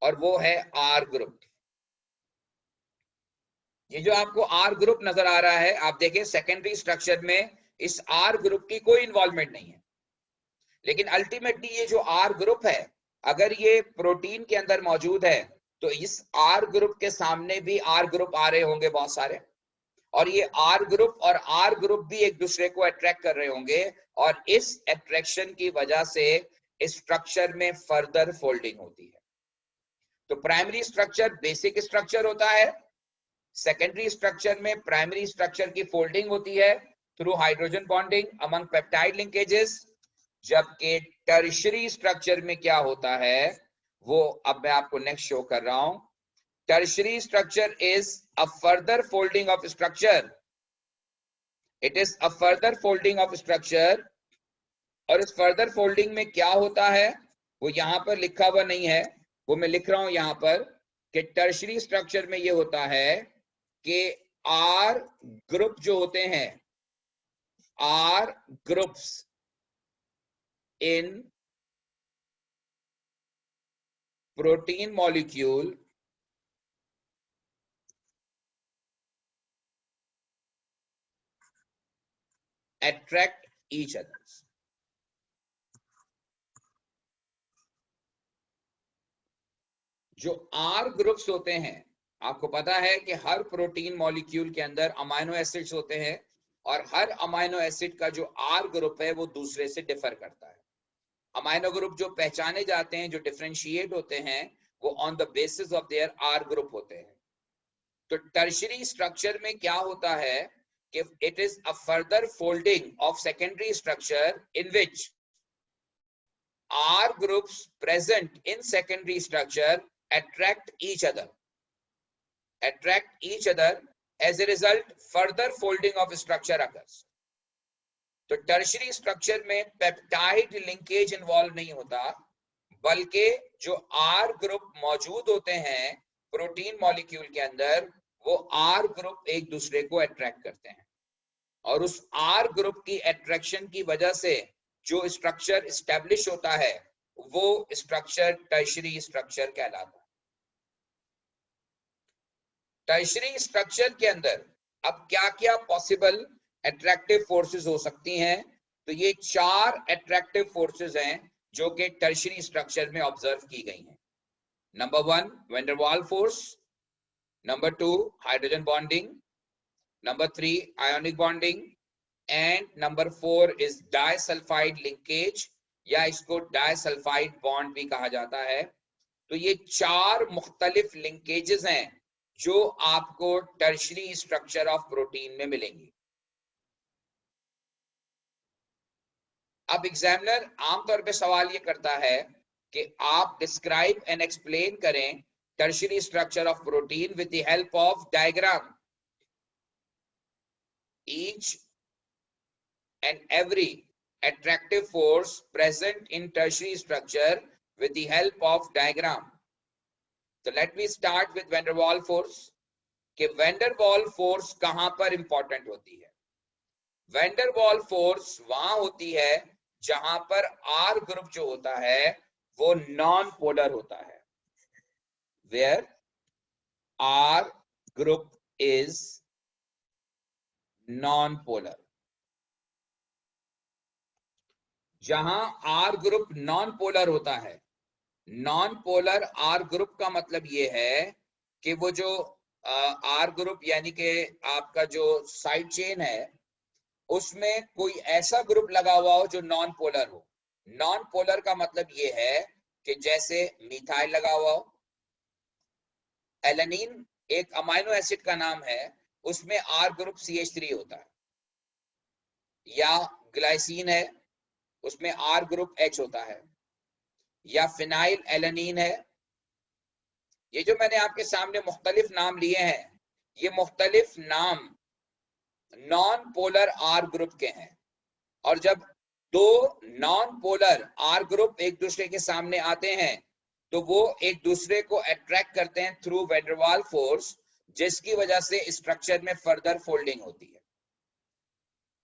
और वो है आर ग्रुप। ये जो आपको आर ग्रुप नजर आ रहा है, आप देखें सेकेंडरी स्ट्रक्चर में इस आर ग्रुप की कोई इन्वॉल्वमेंट नहीं है, लेकिन अल्टीमेटली ये जो आर ग्रुप है अगर ये प्रोटीन के अंदर मौजूद है तो इस आर ग्रुप के सामने भी आर ग्रुप आ रहे होंगे बहुत सारे, और ये आर ग्रुप और आर ग्रुप भी एक दूसरे को अट्रैक्ट कर रहे होंगे, और इस अट्रैक्शन की वजह से स्ट्रक्चर में फर्दर फोल्डिंग होती है। तो प्राइमरी स्ट्रक्चर बेसिक स्ट्रक्चर होता है, सेकेंडरी स्ट्रक्चर में प्राइमरी स्ट्रक्चर की फोल्डिंग होती है through hydrogen bonding among peptide linkages, जबकि टर्शियरी स्ट्रक्चर में क्या होता है वो अब मैं आपको नेक्स्ट शो कर रहा हूं। Tertiary structure is a further folding of structure. It is a further folding of structure, और इस फर्दर फोल्डिंग में क्या होता है वो यहां पर लिखा हुआ नहीं है, वो मैं लिख रहा हूं यहां पर कि टर्शियरी स्ट्रक्चर में ये होता है कि आर ग्रुप जो होते हैं, R groups in protein molecule attract each other. जो R ग्रुप्स होते हैं, आपको पता है कि हर प्रोटीन मॉलिक्यूल के अंदर अमाइनो एसिड्स होते हैं और हर अमाइनो एसिड का जो R ग्रुप है वो दूसरे से डिफर करता है। अमाइनो ग्रुप जो पहचाने जाते हैं, जो डिफरेंशिएट होते हैं, वो on the basis of their R group होते हैं। तो टर्शियरी स्ट्रक्चर में क्या होता है कि it is a further folding of secondary structure in which R groups present in secondary structure attract each other. As a result, further folding of structure occurs. तो tertiary structure में peptide linkage involve नहीं होता, बल्कि जो R group मौजूद होते हैं protein molecule के अंदर, वो R ग्रुप एक दूसरे को अट्रैक्ट करते हैं और उस R ग्रुप की अट्रैक्शन की वजह से जो स्ट्रक्चर एस्टेब्लिश होता है वो स्ट्रक्चर टर्शियरी स्ट्रक्चर कहलाता है। टर्शियरी स्ट्रक्चर के अंदर अब क्या क्या पॉसिबल अट्रैक्टिव फोर्सेस हो सकती हैं? तो ये 4 अट्रैक्टिव फोर्सेस हैं जो कि टर्शियरी स्ट्रक्चर में ऑब्जर्व की गई हैं। Number 1 van der Waal force, number 2 hydrogen bonding, number 3 ionic bonding, and number 4 is disulphide linkage या इसको डाइसल्फाइड बॉन्ड भी कहा जाता है। तो ये 4 मुख्तलिफ लिंकेजेस हैं जो आपको टर्शियरी स्ट्रक्चर ऑफ प्रोटीन में मिलेंगी। अब एग्जामिनर आमतौर पे सवाल ये करता है कि आप डिस्क्राइब एंड एक्सप्लेन करें tertiary structure of protein with the help of diagram. Each and every attractive force present in tertiary structure with the help of diagram. So let me start with van der Waal force. कि van der Waal force कहां पर important होती है? van der Waal force वहां होती है जहां पर R ग्रुप जो होता है वो नॉन पोलर होता है। Where R group is non polar. जहां R ग्रुप नॉन पोलर होता है, नॉन पोलर R ग्रुप का मतलब ये है कि वो जो R ग्रुप यानी कि आपका जो साइड चेन है उसमें कोई ऐसा ग्रुप लगा हुआ हो जो नॉन पोलर हो। नॉन पोलर का मतलब ये है कि जैसे मिथाइल लगा हुआ हो, एलेनिन एक अमाइनो एसिड का नाम है, उसमें R ग्रुप CH3 होता है, या ग्लाइसिन है उसमें R ग्रुप H होता है, या फिनाइल एलेनिन है। ये जो मैंने आपके सामने मुख्तलिफ नाम लिए हैं, ये मुख्तलिफ नाम नॉन पोलर R ग्रुप के हैं। और जब दो नॉन पोलर R ग्रुप एक दूसरे के सामने आते हैं तो वो एक दूसरे को अट्रैक्ट करते हैं through van der Waal force, जिसकी वजह से स्ट्रक्चर में फर्दर फोल्डिंग होती है।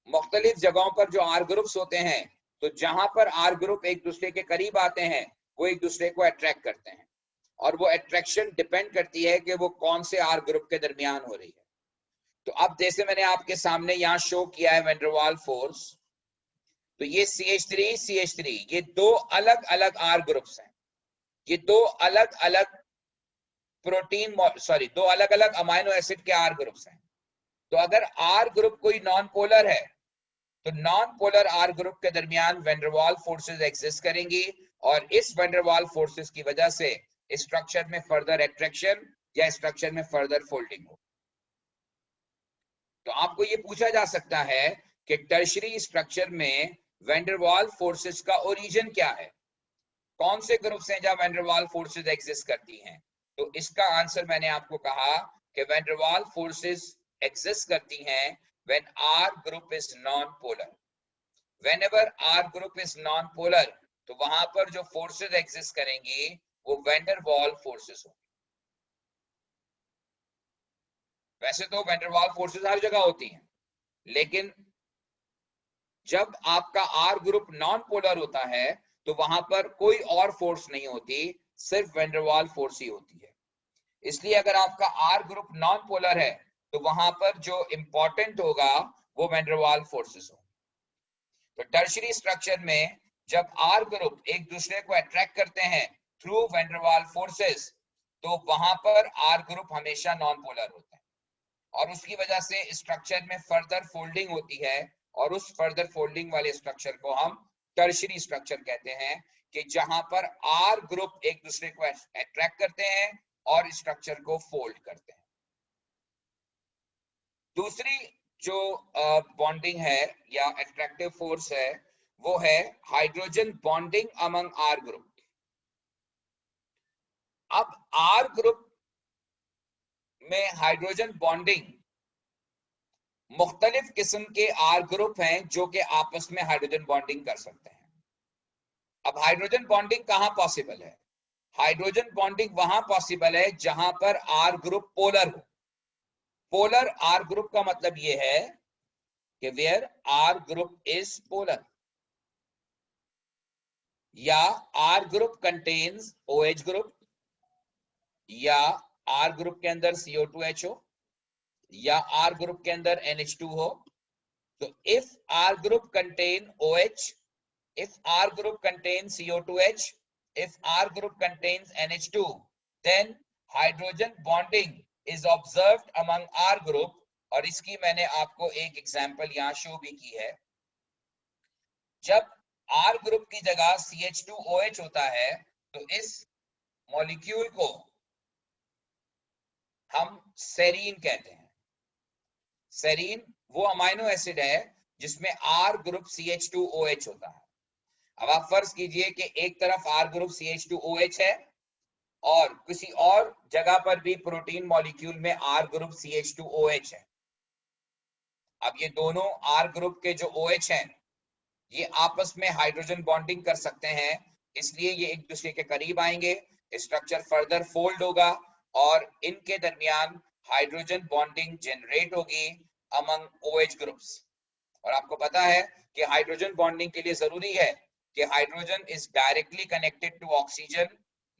मुख्तलिफ जगहों पर जो R ग्रुप्स होते हैं, तो जहां पर R ग्रुप एक दूसरे के करीब आते हैं वो एक दूसरे को अट्रैक्ट करते हैं और वो अट्रैक्शन डिपेंड करती है कि वो कौन से R ग्रुप के दरमियान हो रही है। तो अब जैसे मैंने आपके सामने यहाँ शो किया है वैन डर वाल फोर्स, तो ये CH3 ये दो अलग अलग R ग्रुप्स हैं, ये दो अलग अलग प्रोटीन दो अलग अलग अमाइनो एसिड के R ग्रुप्स हैं। तो अगर R ग्रुप कोई नॉन पोलर है तो नॉन पोलर R ग्रुप के दरमियान वैन डर वाल फोर्सेस एग्जिस्ट करेंगी और इस वैन डर वाल फोर्सेस की वजह से स्ट्रक्चर में फर्दर अट्रैक्शन या स्ट्रक्चर में फर्दर फोल्डिंग हो। तो आपको ये पूछा जा सकता है कि टर्शियरी स्ट्रक्चर में वैन डर वाल फोर्सेस का ओरिजिन क्या है, कौन से ग्रुप्स हैं जहां वैन डर वाल फोर्सेस एग्जिस्ट करती हैं? तो इसका आंसर मैंने आपको कहा कि वैन डर वाल फोर्सेस एग्जिस्ट करती हैं when R group is non-polar. Whenever R group is non-polar, तो वहां पर जो forces exist करेंगी वो वैन डर वाल forces होंगी। वैसे तो वैन डर वाल forces हर जगह होती हैं, लेकिन जब आपका R ग्रुप non-polar होता है तो वहां पर कोई और फोर्स नहीं होती, सिर्फ वैन डर वाल फोर्स ही होती है। इसलिए अगर आपका R ग्रुप non-polar है तो वहां पर जो इंपॉर्टेंट होगा वो वैन डर वाल फोर्सेस होंगे। तो टर्शरी स्ट्रक्चर में जब आर ग्रुप एक दूसरे को अट्रैक्ट करते हैं through van der Waals forces, तो वहां पर आर ग्रुप हमेशा नॉन पोलर होता है और उसकी वजह से स्ट्रक्चर में फर्दर फोल्डिंग होती है और उस फर्दर फोल्डिंग वाले स्ट्रक्चर को हम टर्शरी स्ट्रक्चर कहते हैं, कि जहां पर आर ग्रुप एक दूसरे को अट्रैक्ट करते हैं और स्ट्रक्चर को फोल्ड करते हैं। दूसरी जो बॉन्डिंग है या अट्रैक्टिव फोर्स है वो है hydrogen bonding among R group. अब आर ग्रुप में हाइड्रोजन बॉन्डिंग, मुख्तलिफ किस्म के आर ग्रुप हैं जो कि आपस में हाइड्रोजन बॉन्डिंग कर सकते हैं। अब हाइड्रोजन बॉन्डिंग कहां पॉसिबल है? हाइड्रोजन बॉन्डिंग वहां पॉसिबल है जहां पर आर ग्रुप पोलर हो। पोलर आर ग्रुप का मतलब यह है कि where R group is polar, या R group contains OH group, या आर ग्रुप के अंदर CO2H हो, या आर ग्रुप के अंदर NH2 हो। तो if R group contain OH, if R group contains CO2H, if R group contains NH2, then hydrogen bonding is observed among R group। और इसकी मैंने आपको एक एग्जांपल यहां शो भी की है। जब R ग्रुप की जगह CH2OH होता है तो इस मॉलिक्यूल को हम सेरीन कहते हैं। सेरीन वो अमाइनो एसिड है जिसमें R ग्रुप CH2OH होता है। अब आप फर्ज कीजिए कि एक तरफ आर ग्रुप CH2OH है और किसी और जगह पर भी प्रोटीन मॉलिक्यूल में आर ग्रुप CH2OH है। अब ये दोनों आर ग्रुप के जो OH हैं ये आपस में हाइड्रोजन बॉन्डिंग कर सकते हैं, इसलिए ये एक दूसरे के करीब आएंगे, स्ट्रक्चर फर्दर फोल्ड होगा और इनके दरमियान हाइड्रोजन बॉन्डिंग जनरेट होगी अमंग OH ग्रुप्स। और आपको पता है कि हाइड्रोजन बॉन्डिंग के लिए जरूरी है कि hydrogen is directly connected to oxygen,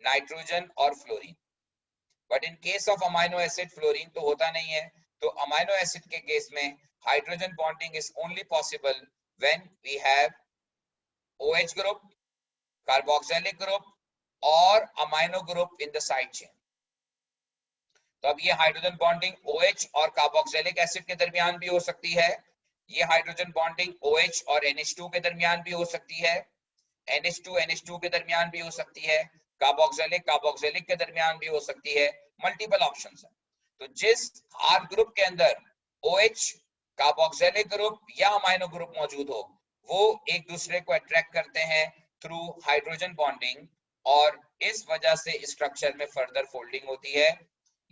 nitrogen और fluorine. But in case of amino acid fluorine तो होता नहीं है। तो अमाइनो एसिड के केस में hydrogen bonding is only possible when we have OH group, carboxylic group और amino group in the side chain. तो अब ये हाइड्रोजन बॉन्डिंग OH और कार्बोक्सिलिक एसिड के दरमियान भी हो सकती है, ये हाइड्रोजन बॉन्डिंग OH और NH2 के दरमियान भी हो सकती है, NH2 के दरमियान भी हो सकती है, कार्बोक्सिलिक के दरमियान भी हो सकती है। मल्टीपल ऑप्शंस हैं। तो जिस आर ग्रुप के अंदर OH, कार्बोक्सिलिक ग्रुप या अमाइनो ग्रुप मौजूद हो वो एक दूसरे को अट्रैक्ट करते हैं थ्रू हाइड्रोजन बॉन्डिंग और इस वजह से स्ट्रक्चर में फर्दर फोल्डिंग होती है।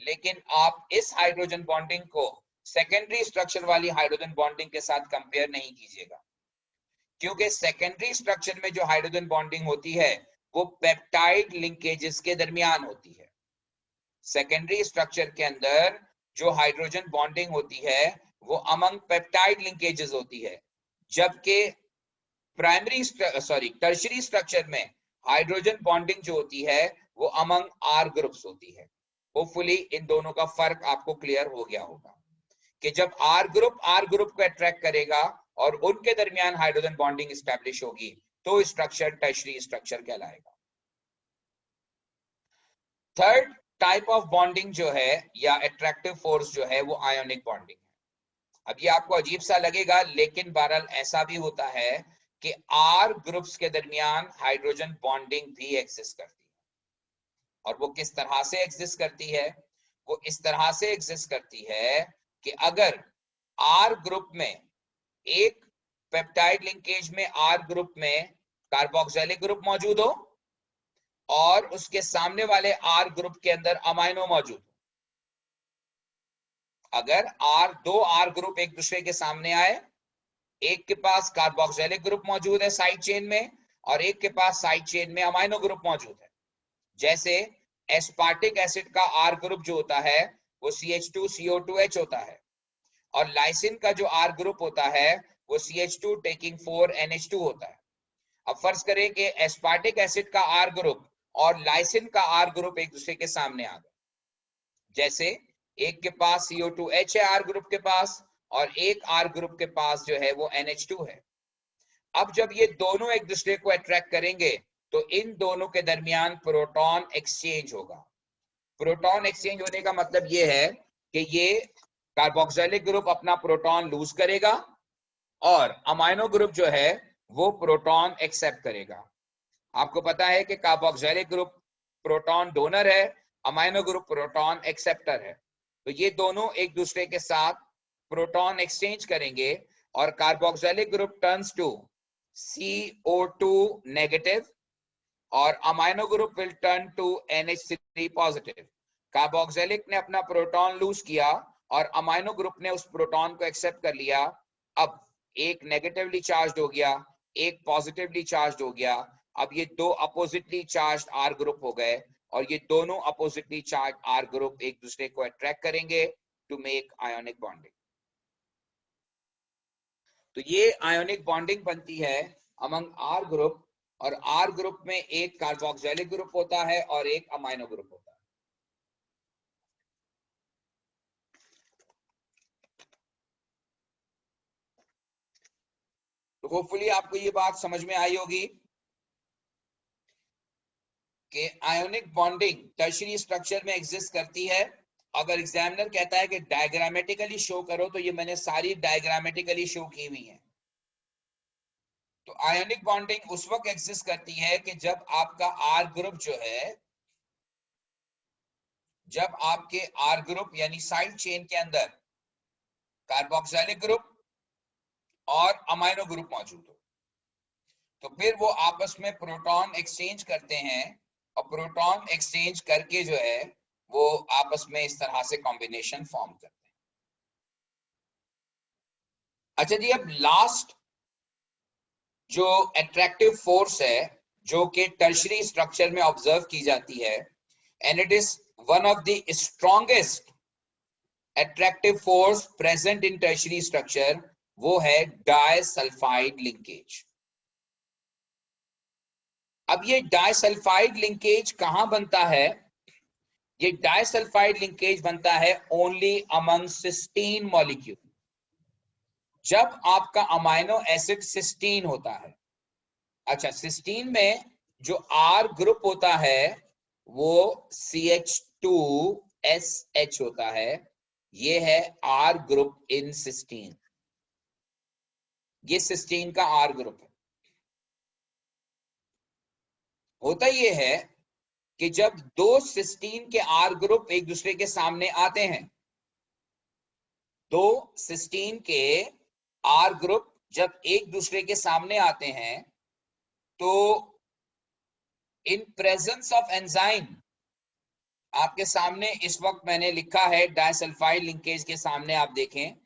लेकिन आप इस हाइड्रोजन बॉन्डिंग को सेकेंडरी स्ट्रक्चर वाली हाइड्रोजन बॉन्डिंग के साथ कंपेयर नहीं कीजिएगा, क्योंकि सेकेंडरी स्ट्रक्चर में जो हाइड्रोजन बॉन्डिंग होती है वो पेप्टाइड लिंकेजेस के दरमियान होती है। सेकेंडरी स्ट्रक्चर के अंदर जो हाइड्रोजन बॉन्डिंग होती है वो अमंग पेप्टाइड लिंकेजेस होती है, जबकि टर्शरी स्ट्रक्चर में हाइड्रोजन बॉन्डिंग जो होती है वो अमंग आर ग्रुप्स होती है। होपफुली इन दोनों का फर्क आपको क्लियर हो गया होगा कि जब आर ग्रुप को अट्रैक्ट करेगा और उनके दरमियान हाइड्रोजन बॉन्डिंग एस्टैब्लिश होगी तो स्ट्रक्चर टर्शरी स्ट्रक्चर कहलाएगा। थर्ड टाइप ऑफ बॉन्डिंग जो है या अट्रैक्टिव फोर्स जो है वो आयोनिक बॉन्डिंग है। अब ये आपको अजीब सा लगेगा लेकिन बहरहाल ऐसा भी होता है कि आर ग्रुप्स के दरमियान हाइड्रोजन बॉन्डिंग भी एग्जिस्ट करती है। और वो किस तरह से एग्जिस्ट करती है? वो इस तरह से एग्जिस्ट करती है कि अगर आर ग्रुप में एक पेप्टाइड लिंकेज में आर ग्रुप में कार्बोक्सिलिक ग्रुप मौजूद हो और उसके सामने वाले आर ग्रुप के अंदर अमाइनो मौजूद हो, अगर दो आर ग्रुप एक दूसरे के सामने आए, एक के पास कार्बोक्सिलिक ग्रुप मौजूद है साइड चेन में और एक के पास साइड चेन में अमाइनो ग्रुप मौजूद है, जैसे एस्पार्टिक एसिड का आर ग्रुप जो होता है वो CH2CO2H होता है और लाइसिन का जो आर ग्रुप होता है वो CH2 टेकिंग 4 NH2 होता है। अब फर्ज करें कि एस्पार्टिक एसिड का आर ग्रुप और लाइसिन का आर ग्रुप एक दूसरे के सामने आ गए, जैसे एक के पास CO2H है आर ग्रुप के पास और एक आर ग्रुप के पास जो है वो NH2 है। अब जब ये दोनों एक दूसरे को अट्रैक्ट करेंगे तो इन दोनों के दरमियान प्रोटॉन एक्सचेंज होगा। प्रोटॉन एक्सचेंज होने का मतलब ये है कि ये कार्बोक्सिलिक ग्रुप अपना प्रोटॉन लूज करेगा और अमाइनो ग्रुप जो है वो प्रोटॉन एक्सेप्ट करेगा। आपको पता है कि कार्बोक्सिलिक ग्रुप प्रोटॉन डोनर है, अमाइनो ग्रुप प्रोटॉन एक्सेप्टर है। तो ये दोनों एक दूसरे के साथ प्रोटॉन एक्सचेंज करेंगे और carboxylic group turns to CO2 negative और amino group will turn to NH3 positive. Carboxylic ने अपना प्रोटॉन लूज किया और अमाइनो ग्रुप ने उस प्रोटॉन को एक्सेप्ट कर लिया। अब एक नेगेटिवली चार्ज हो गया, एक पॉजिटिवली चार्ज हो गया। अब ये दो अपोजिटली चार्ज R ग्रुप हो गए और ये दोनों अपोजिटली चार्ज R ग्रुप एक दूसरे को अट्रैक्ट करेंगे टू मेक आयोनिक बॉन्डिंग। तो ये आयोनिक बॉन्डिंग बनती है अमंग R ग्रुप, और R ग्रुप में एक कार्बोक्सिलिक ग्रुप होता है और एक अमाइनो ग्रुप होता है। तो होपफुली आपको ये बात समझ में आई होगी कि आयोनिक बॉन्डिंग टर्शियरी स्ट्रक्चर में एग्जिस्ट करती है। अगर एग्जामिनर कहता है कि डायग्रामेटिकली शो करो, तो ये मैंने सारी डायग्रामेटिकली शो की हुई है। तो आयोनिक बॉन्डिंग उस वक्त एग्जिस्ट करती है कि जब आपका R ग्रुप जो है, जब आपके R ग्रुप यानी साइड चेन के अंदर कार्बोक्सिलिक ग्रुप और अमाइनो ग्रुप मौजूद हो, तो फिर वो आपस में प्रोटॉन एक्सचेंज करते हैं और प्रोटॉन एक्सचेंज करके जो है वो आपस में इस तरह से कॉम्बिनेशन फॉर्म करते हैं। अच्छा जी, अब लास्ट जो अट्रैक्टिव फोर्स है जो कि टर्शियरी स्ट्रक्चर में ऑब्जर्व की जाती है, and it is one of the strongest attractive force present in tertiary structure, वो है डाइसल्फाइड लिंकेज। अब ये डाइसल्फाइड लिंकेज कहां बनता है? ये डाइसल्फाइड लिंकेज बनता है ओनली अमंग सिस्टीन मॉलिक्यूल। जब आपका अमाइनो एसिड सिस्टीन होता है, अच्छा सिस्टीन में जो R ग्रुप होता है वो CH2SH होता है, ये है R ग्रुप इन सिस्टीन, ये सिस्टीन का R ग्रुप है। होता ये है कि जब दो सिस्टीन के R ग्रुप एक दूसरे के सामने आते हैं, दो सिस्टीन के R ग्रुप जब एक दूसरे के सामने आते हैं, तो इन प्रेजेंस ऑफ एंजाइम, आपके सामने इस वक्त मैंने लिखा है डाइसल्फाइड लिंकेज के सामने आप देखें,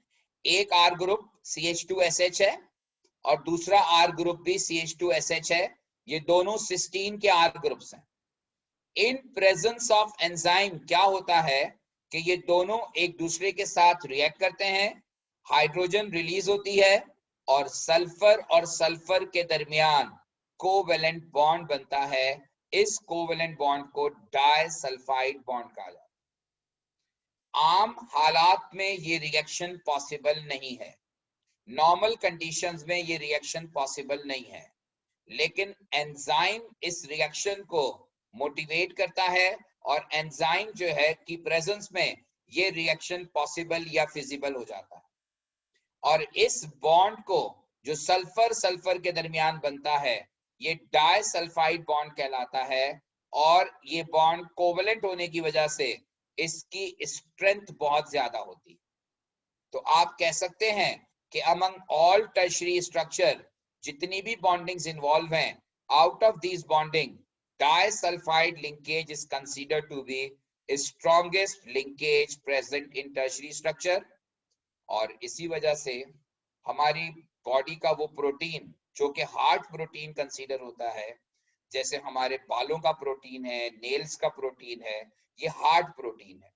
एक R ग्रुप CH2SH है और दूसरा R ग्रुप भी CH2SH है। ये दोनों सिस्टीन के R ग्रुप्स हैं। इन प्रेजेंस ऑफ एंजाइम क्या होता है कि ये दोनों एक दूसरे के साथ रिएक्ट करते हैं, हाइड्रोजन रिलीज होती है और सल्फर के दरमियान कोवेलेंट बॉन्ड बनता है। इस कोवेलेंट बॉन्ड को डाइसल्फाइड बॉन्ड कहा जाता है। आम हालात में ये रिएक्शन पॉसिबल नहीं है, नॉर्मल कंडीशंस में ये रिएक्शन पॉसिबल नहीं है, लेकिन एंजाइम इस रिएक्शन को मोटिवेट करता है और एंजाइम जो है की प्रेजेंस में ये रिएक्शन पॉसिबल या फिजिबल हो जाता है। और इस बॉन्ड को जो सल्फर के दरमियान बनता है, ये डाइसल्फाइड बॉन्ड कहलाता है। और ये बॉन्ड कोवेलेंट होने की वजह से इसकी स्ट्रेंथ बहुत ज्यादा होती है। तो आप कह सकते हैं कि अमंग ऑल टर्शियरी स्ट्रक्चर जितनी भी बॉन्डिंग्स इन्वॉल्व हैं, out of this bonding disulphide linkage is considered to be strongest linkage present in tertiary structure. और इसी वजह से हमारी बॉडी का वो प्रोटीन जो कि हार्ड प्रोटीन कंसीडर होता है, जैसे हमारे बालों का प्रोटीन है, नेल्स का प्रोटीन है, ये हार्ड प्रोटीन है।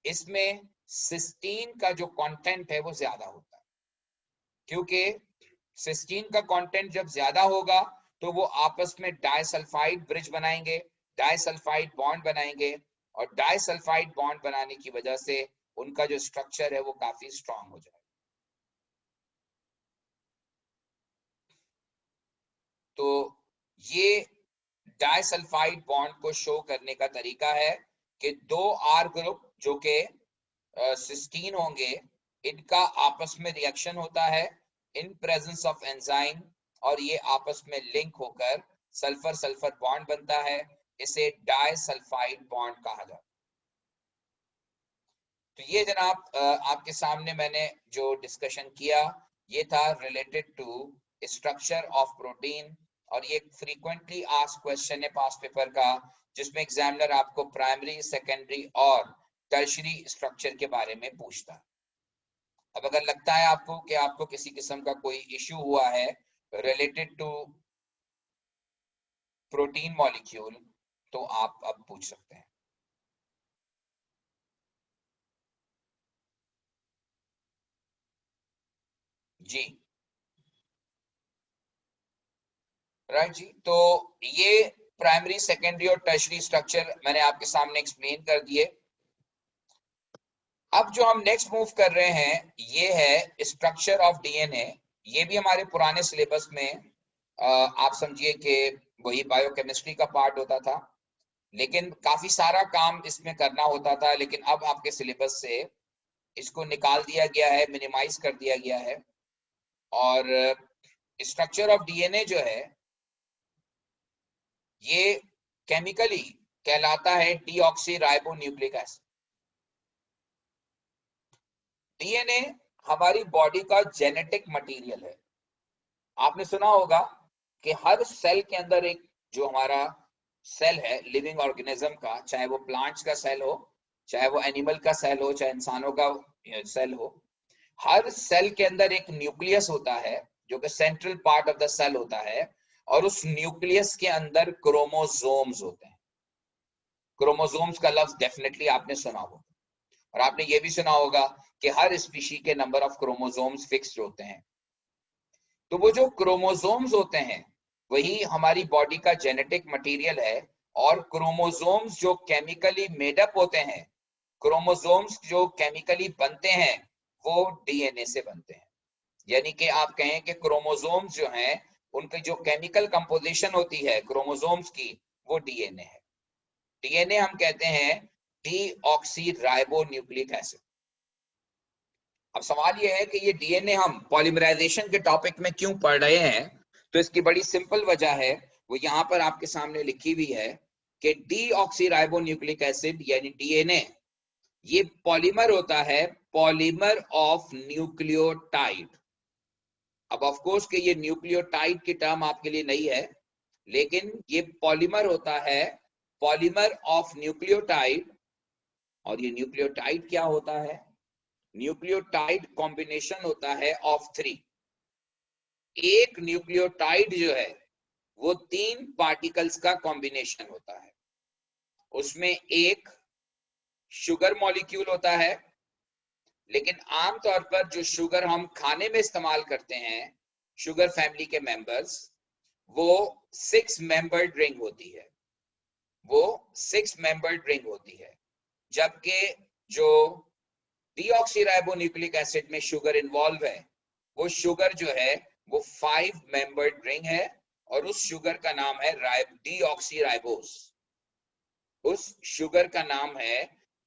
इसमें सिस्टीन का जो कंटेंट है वो ज्यादा होता है, क्योंकि सिस्टीन का कंटेंट जब ज्यादा होगा तो वो आपस में डाइसल्फाइड ब्रिज बनाएंगे, डाइसल्फाइड बॉन्ड बनाएंगे, और डाइसल्फाइड बॉन्ड बनाने की वजह से उनका जो स्ट्रक्चर है वो काफी स्ट्रांग हो जाएगा। ये डाइसल्फाइड बॉन्ड को शो करने का तरीका है कि दो R ग्रुप जो के सिस्टीन होंगे, इनका आपस में रिएक्शन होता है इन प्रेजेंस ऑफ एंजाइम, और ये आपस में लिंक होकर सल्फर सल्फर बॉन्ड बनता है। इसे डाइसल्फाइड बॉन्ड कहा जाता है। तो ये जनाब आपके सामने मैंने जो डिस्कशन किया ये था related to structure of protein, और ये फ्रीक्वेंटली आस्क्ड क्वेश्चन है पास्ट पेपर का, जिसमें एग्जामिनर आपको प्राइमरी, सेकेंडरी और टर्शरी स्ट्रक्चर के बारे में पूछता है। अब अगर लगता है आपको कि आपको किसी किस्म का कोई इश्यू हुआ है रिलेटेड टू प्रोटीन मॉलिक्यूल, तो आप अब पूछ सकते हैं। जी राइट जी, तो ये प्राइमरी, सेकेंडरी और टर्शरी स्ट्रक्चर मैंने आपके सामने एक्सप्लेन कर दिए। अब जो हम नेक्स्ट मूव कर रहे हैं ये है स्ट्रक्चर ऑफ डीएनए। ये भी हमारे पुराने सिलेबस में आप समझिए कि वही बायोकेमिस्ट्री का पार्ट होता था, लेकिन काफी सारा काम इसमें करना होता था, लेकिन अब आपके सिलेबस से इसको निकाल दिया गया है, मिनिमाइज कर दिया गया है। और स्ट्रक्चर ऑफ डीएनए जो है ये केमिकली कहलाता है डीऑक्सीराइबोन्यूक्लिक एसिड। डीएनए हमारी बॉडी का जेनेटिक मटेरियल है। आपने सुना होगा कि हर सेल के अंदर एक जो हमारा सेल है लिविंग ऑर्गेनिज्म का, चाहे वो प्लांट्स का सेल हो, चाहे वो एनिमल का सेल हो, चाहे इंसानों का सेल हो, हर सेल के अंदर एक न्यूक्लियस होता है जो कि central part of the cell होता है, और उस न्यूक्लियस के अंदर क्रोमोसोम्स होते हैं। क्रोमोसोम्स का लफ्ज डेफिनेटली आपने सुना होगा, और आपने ये भी सुना होगा कि हर स्पीशी के नंबर ऑफ क्रोमोसोम्स फिक्स्ड होते हैं। तो वो जो क्रोमोसोम्स होते हैं वही हमारी बॉडी का जेनेटिक मटेरियल है, और क्रोमोसोम्स जो केमिकली मेडअप होते हैं, क्रोमोसोम्स जो केमिकली बनते हैं वो डीएनए से बनते हैं। यानी कि आप कहें कि क्रोमोसोम्स जो हैं उनकी जो केमिकल कंपोजिशन होती है क्रोमोसोम्स की, वो डीएनए है। डीएनए हम कहते हैं डीऑक्सीराइबोन्यूक्लिक एसिड। अब सवाल यह है कि ये डीएनए हम पॉलीमराइजेशन के टॉपिक में क्यों पढ़ रहे हैं, तो इसकी बड़ी सिंपल वजह है, वो यहां पर आपके सामने लिखी हुई है कि डीऑक्सीराइबोन्यूक्लिक एसिड यानी डीएनए ये पॉलीमर होता है, पॉलीमर ऑफ न्यूक्लियोटाइड। अब ऑफ कोर्स कि ये न्यूक्लियोटाइड की टर्म आपके लिए नहीं है, लेकिन ये पॉलीमर होता है, पॉलीमर ऑफ न्यूक्लियोटाइड। और ये न्यूक्लियोटाइड क्या होता है? न्यूक्लियोटाइड कॉम्बिनेशन होता है ऑफ 3। एक न्यूक्लियोटाइड जो है वो 3 पार्टिकल्स का कॉम्बिनेशन होता है। उसमें एक शुगर मॉलिक्यूल होता है, लेकिन आमतौर पर जो शुगर हम खाने में इस्तेमाल करते हैं, शुगर फैमिली के मेंबर्स, वो 6 मेंबर्ड रिंग होती है। वो 6 मेंबर्ड रिंग होती है, जबकि जो डीऑक्सीराइबोन्यूक्लिक एसिड में शुगर इन्वॉल्व है, वो शुगर जो है वो 5 मेंबर्ड रिंग है, और उस शुगर का नाम है डीऑक्सीराइबोस। उस शुगर का नाम है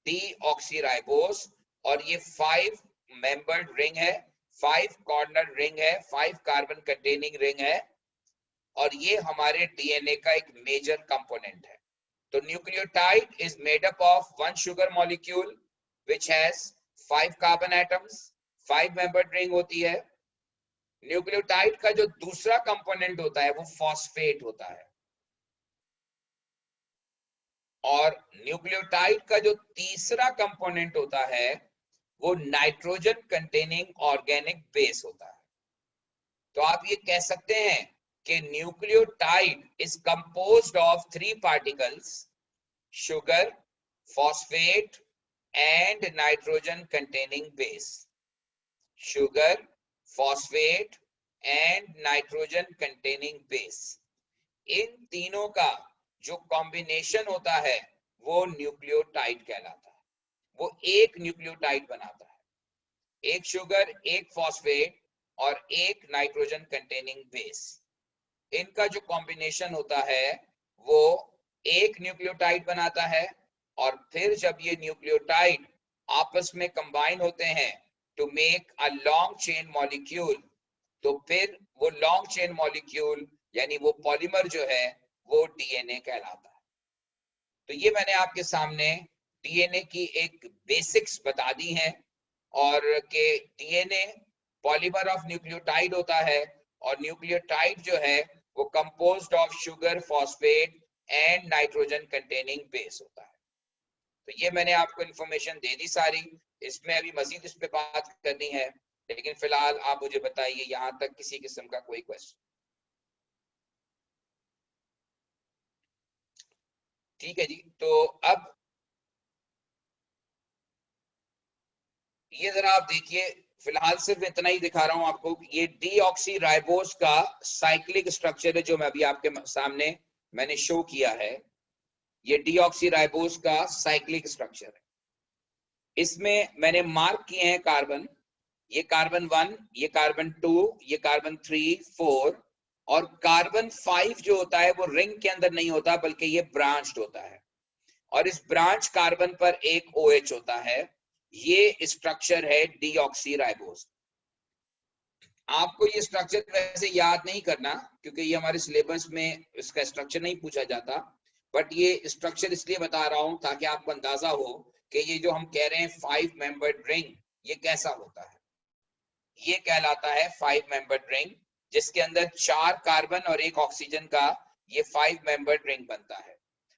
डीऑक्सीराइबोस, और ये 5 मेंबर्ड रिंग है, 5 कॉर्नर रिंग है, 5 कार्बन कंटेनिंग रिंग है, और ये हमारे डीएनए का एक मेजर कंपोनेंट है। तो nucleotide is made up of one sugar molecule which has 5 carbon atoms, 5 membered ring होती है। न्यूक्लियोटाइड का जो दूसरा कंपोनेंट होता है वो फॉस्फेट होता है, और न्यूक्लियोटाइड का जो तीसरा कंपोनेंट होता है वो नाइट्रोजन कंटेनिंग ऑर्गेनिक बेस होता है। तो आप ये कह सकते हैं कि nucleotide is composed of 3 particles, sugar, phosphate and nitrogen containing base. Sugar, phosphate and nitrogen containing base. इन तीनों का जो कॉम्बिनेशन होता है वो न्यूक्लियोटाइड कहलाता है। वो एक न्यूक्लियोटाइड बनाता है, एक शुगर, एक फॉस्फेट और एक नाइट्रोजन कंटेनिंग बेस। इनका जो कॉम्बिनेशन होता है वो एक न्यूक्लियोटाइड बनाता है, और फिर जब ये न्यूक्लियोटाइड आपस में कंबाइन होते हैं to make a long chain molecule, तो फिर वो लॉन्ग चेन मॉलिक्यूल यानी वो पॉलीमर जो है वो डीएनए कहलाता है। तो ये मैंने आपके सामने डीएनए की एक बेसिक्स बता दी हैं, और के डीएनए पॉलीमर ऑफ न्यूक्लियोटाइड होता है, और न्यूक्लियोटाइड जो है वो composed of sugar, phosphate and nitrogen containing base होता है। तो ये मैंने आपको इंफॉर्मेशन दे दी सारी, इसमें अभी मजीद इस पे बात करनी है, लेकिन फिलहाल आप मुझे बताइए यहाँ तक किसी किस्म का कोई क्वेश्चन? ठीक है जी, तो अब ये जरा आप देखिए, फिलहाल सिर्फ इतना ही दिखा रहा हूं आपको। ये डीऑक्सी राइबोस का साइक्लिक स्ट्रक्चर है जो मैं अभी आपके सामने मैंने शो किया है। ये डीऑक्सी राइबोस का साइक्लिक स्ट्रक्चर है। इसमें मैंने मार्क किए हैं कार्बन, ये कार्बन 1, ये कार्बन 2, ये कार्बन 3, 4, और कार्बन 5 जो होता है वो रिंग के अंदर नहीं होता बल्कि ये ब्रांच्ड होता है, और इस ब्रांच कार्बन पर एक OH होता है। ये स्ट्रक्चर है डीऑक्सी राइबोस। आपको ये स्ट्रक्चर वैसे याद नहीं करना क्योंकि ये हमारे सिलेबस में इसका स्ट्रक्चर नहीं पूछा जाता, बट ये स्ट्रक्चर इसलिए बता रहा हूं ताकि आपको अंदाजा हो कि ये जो हम कह रहे हैं 5 मेंबर्ड रिंग, ये कैसा होता है। ये कहलाता है 5 मेंबर्ड रिंग, जिसके अंदर 4 कार्बन और 1 ऑक्सीजन का ये 5 मेंबर्ड रिंग बनता है।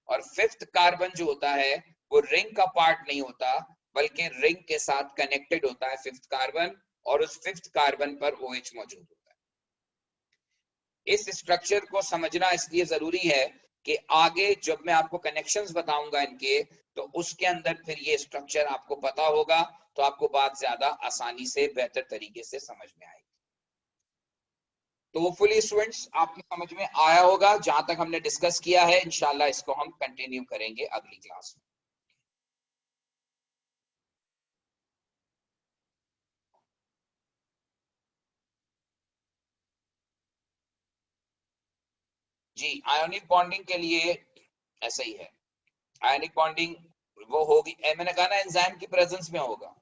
और 5th कार्बन जो होता है वो रिंग का पार्ट नहीं होता बल्कि रिंग के साथ कनेक्टेड होता है 5th कार्बन, और उस 5th कार्बन पर OH मौजूद होता है। इस स्ट्रक्चर को समझना इसलिए जरूरी है कि आगे जब मैं आपको कनेक्शंस बताऊंगा इनके, तो उसके अंदर फिर ये स्ट्रक्चर आपको पता होगा, तो आपको बात ज्यादा आसानी से बेहतर तरीके से समझ में आएगी। तो होपफुली स्टूडेंट्स आपकी समझ में आया होगा। जहां तक हमने डिस्कस किया है इंशाल्लाह इसको हम कंटिन्यू करेंगे अगली क्लास में। जी, आयोनिक बॉन्डिंग के लिए ऐसा ही है। आयोनिक बॉन्डिंग वो होगी, मैंने कहा ना एंजाइम की प्रेजेंस में होगा।